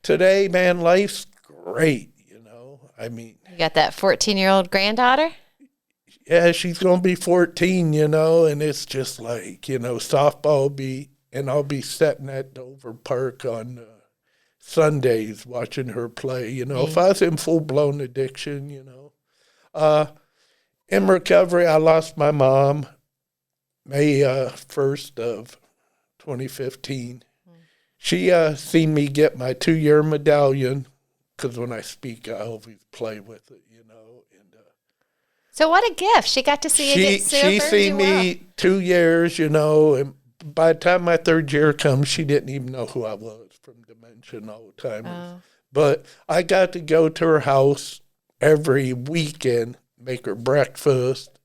today, man, life's great. I mean, you got that 14-year-old granddaughter? Yeah, she's going to be 14, you know, and it's just like, you know, softball and I'll be sitting at Dover Park on Sundays watching her play, you know. If I was in full-blown addiction, you know. In recovery, I lost my mom May 1st of 2015. She seen me get my 2-year medallion, because when I speak, I always play with it, you know. And So what a gift. She got to see you get silver. She seen me 2 years, you know, and by the time my 3rd year comes, she didn't even know who I was from dementia and Alzheimer's. Oh. But I got to go to her house every weekend, make her breakfast,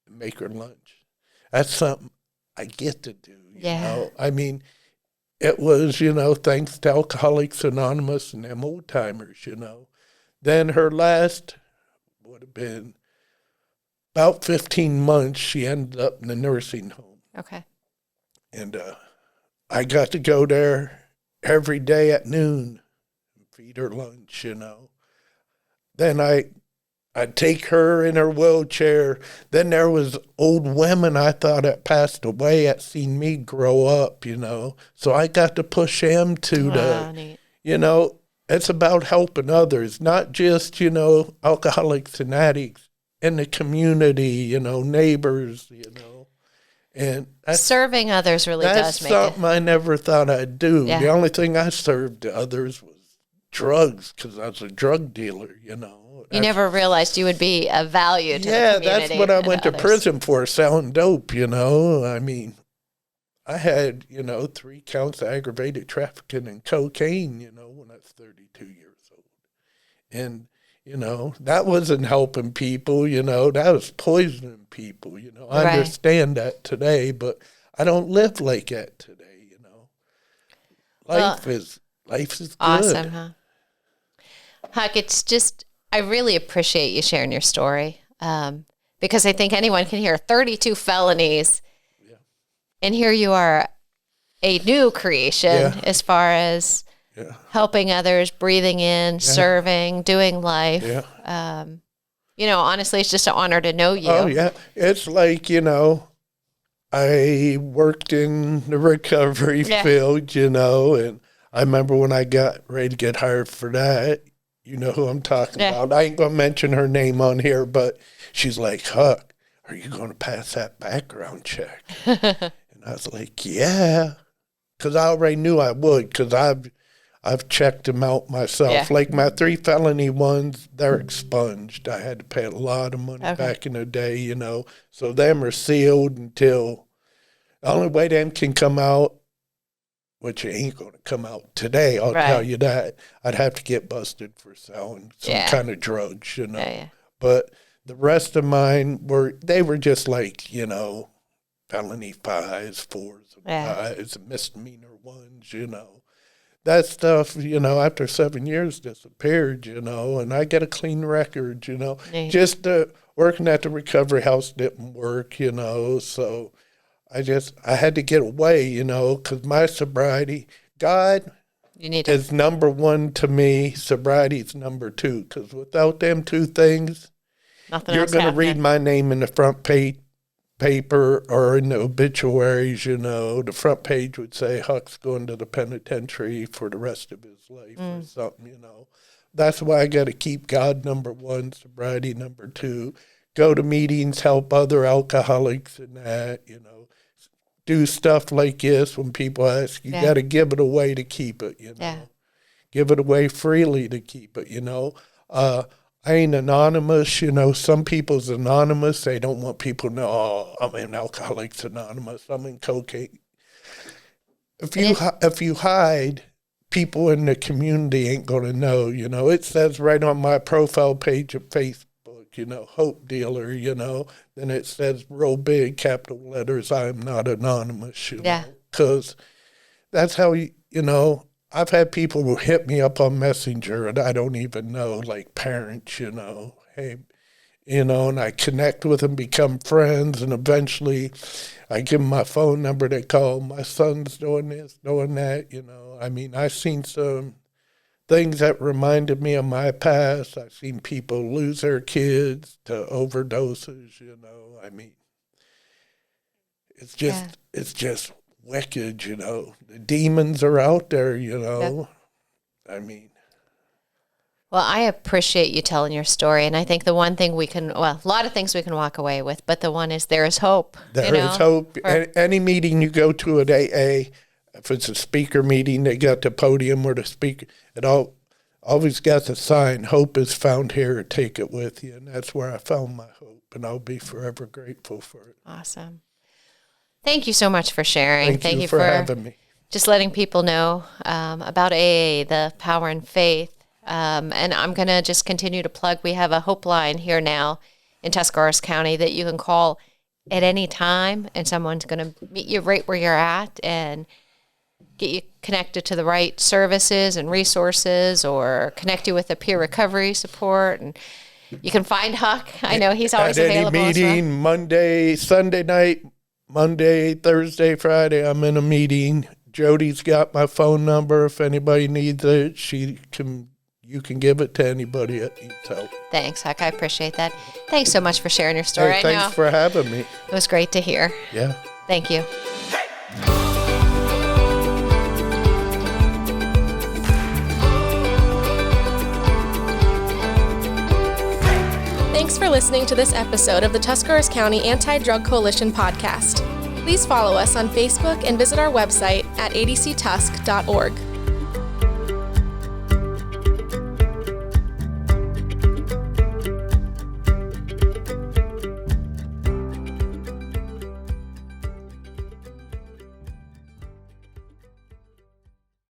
and make her lunch. That's something I get to do, you know. I mean, it was, you know, thanks to Alcoholics Anonymous and them old timers, you know. Then her last would have been about 15 months, she ended up in the nursing home. Okay. And I got to go there every day at noon and feed her lunch, you know. Then I'd take her in her wheelchair. Then there was old women I thought had passed away that seen me grow up, you know. So I got to push them to Neat. you know, it's about helping others, not just, you know, alcoholics and addicts in the community, you know, neighbors, you know. And Serving others really does make it. That's something I never thought I'd do. Yeah. The only thing I served to others was drugs, because I was a drug dealer, you know. You never realized you would be of value to the community. Yeah, that's what I went to others. prison for, selling dope, you know. I mean, I had, you know, 3 counts of aggravated trafficking and cocaine, you know, when I was 32 years old. And, you know, that wasn't helping people, you know. That was poisoning people, you know. I understand that today, but I don't live like that today, you know. Life is good. Awesome, huh? Huck, it's just, I really appreciate you sharing your story, because I think anyone can hear 32 felonies, and here you are, a new creation as far as helping others, breathing in, serving, doing life. You know, honestly, it's just an honor to know you. Oh, yeah. It's like, you know, I worked in the recovery field, you know, and I remember when I got ready to get hired for that, you know who I'm talking about. I ain't going to mention her name on here, but she's like, Huck, are you going to pass that background check? And I was like, yeah, because I already knew I would, because I've checked them out myself. Like my 3 felony ones, they're expunged. I had to pay a lot of money back in the day, you know. So them are sealed until the only way them can come out, which ain't going to come out today, I'll tell you that. I'd have to get busted for selling some kind of drugs, you know. But the rest of mine were just like, you know, felony 5s, 4s, and 5s, misdemeanor 1s, you know. That stuff, you know, after 7 years disappeared, you know, and I get a clean record, you know. Just working at the recovery house didn't work, you know, so I had to get away, you know, because my sobriety, God is number 1 to me. Sobriety is number 2, because without them 2 things, you're going to read my name in the front paper or in the obituaries, you know. The front page would say Huck's going to the penitentiary for the rest of his life or something, you know. That's why I got to keep God number 1, sobriety number 2, go to meetings, help other alcoholics and that, you know. Do stuff like this when people ask, you got to give it away to keep it, you know. Give it away freely to keep it, you know. I ain't anonymous, you know. Some people's anonymous. They don't want people to know, oh, I'm in Alcoholics Anonymous. I'm in cocaine. If you hide, people in the community ain't going to know, you know. It says right on my profile page of Facebook, you know, hope dealer, you know. Then it says real big, capital letters, I am not anonymous, you know. Because that's how, you know, I've had people who hit me up on Messenger and I don't even know, like parents, you know. Hey, you know, and I connect with them, become friends, and eventually I give them my phone number. They call, my son's doing this, doing that, you know. I mean, I've seen some things that reminded me of my past. I've seen people lose their kids to overdoses, you know. I mean, it's just wicked, you know. The demons are out there, you know. I mean. Well, I appreciate you telling your story. And I think the one thing a lot of things we can walk away with, but the one is there is hope. There is hope. Any meeting you go to at AA, if it's a speaker meeting, they got the podium where the speaker, it always got the sign, hope is found here, take it with you. And that's where I found my hope. And I'll be forever grateful for it. Awesome. Thank you so much for sharing. Thank you for having me. Just letting people know about AA, the power in faith. And I'm going to just continue to plug. We have a Hope Line here now in Tuscarawas County that you can call at any time, and someone's going to meet you right where you're at and get you connected to the right services and resources, or connect you with a peer recovery support. And you can find Huck. I know he's always available. At any meeting, Monday, Sunday night, Monday, Thursday, Friday, I'm in a meeting. Jody's got my phone number. If anybody needs it, you can give it to anybody that needs help. Thanks, Huck. I appreciate that. Thanks so much for sharing your story. Hey, thanks for having me. It was great to hear. Yeah. Thank you. Thanks for listening to this episode of the Tuscarawas County Anti-Drug Coalition podcast. Please follow us on Facebook and visit our website at adctusk.org.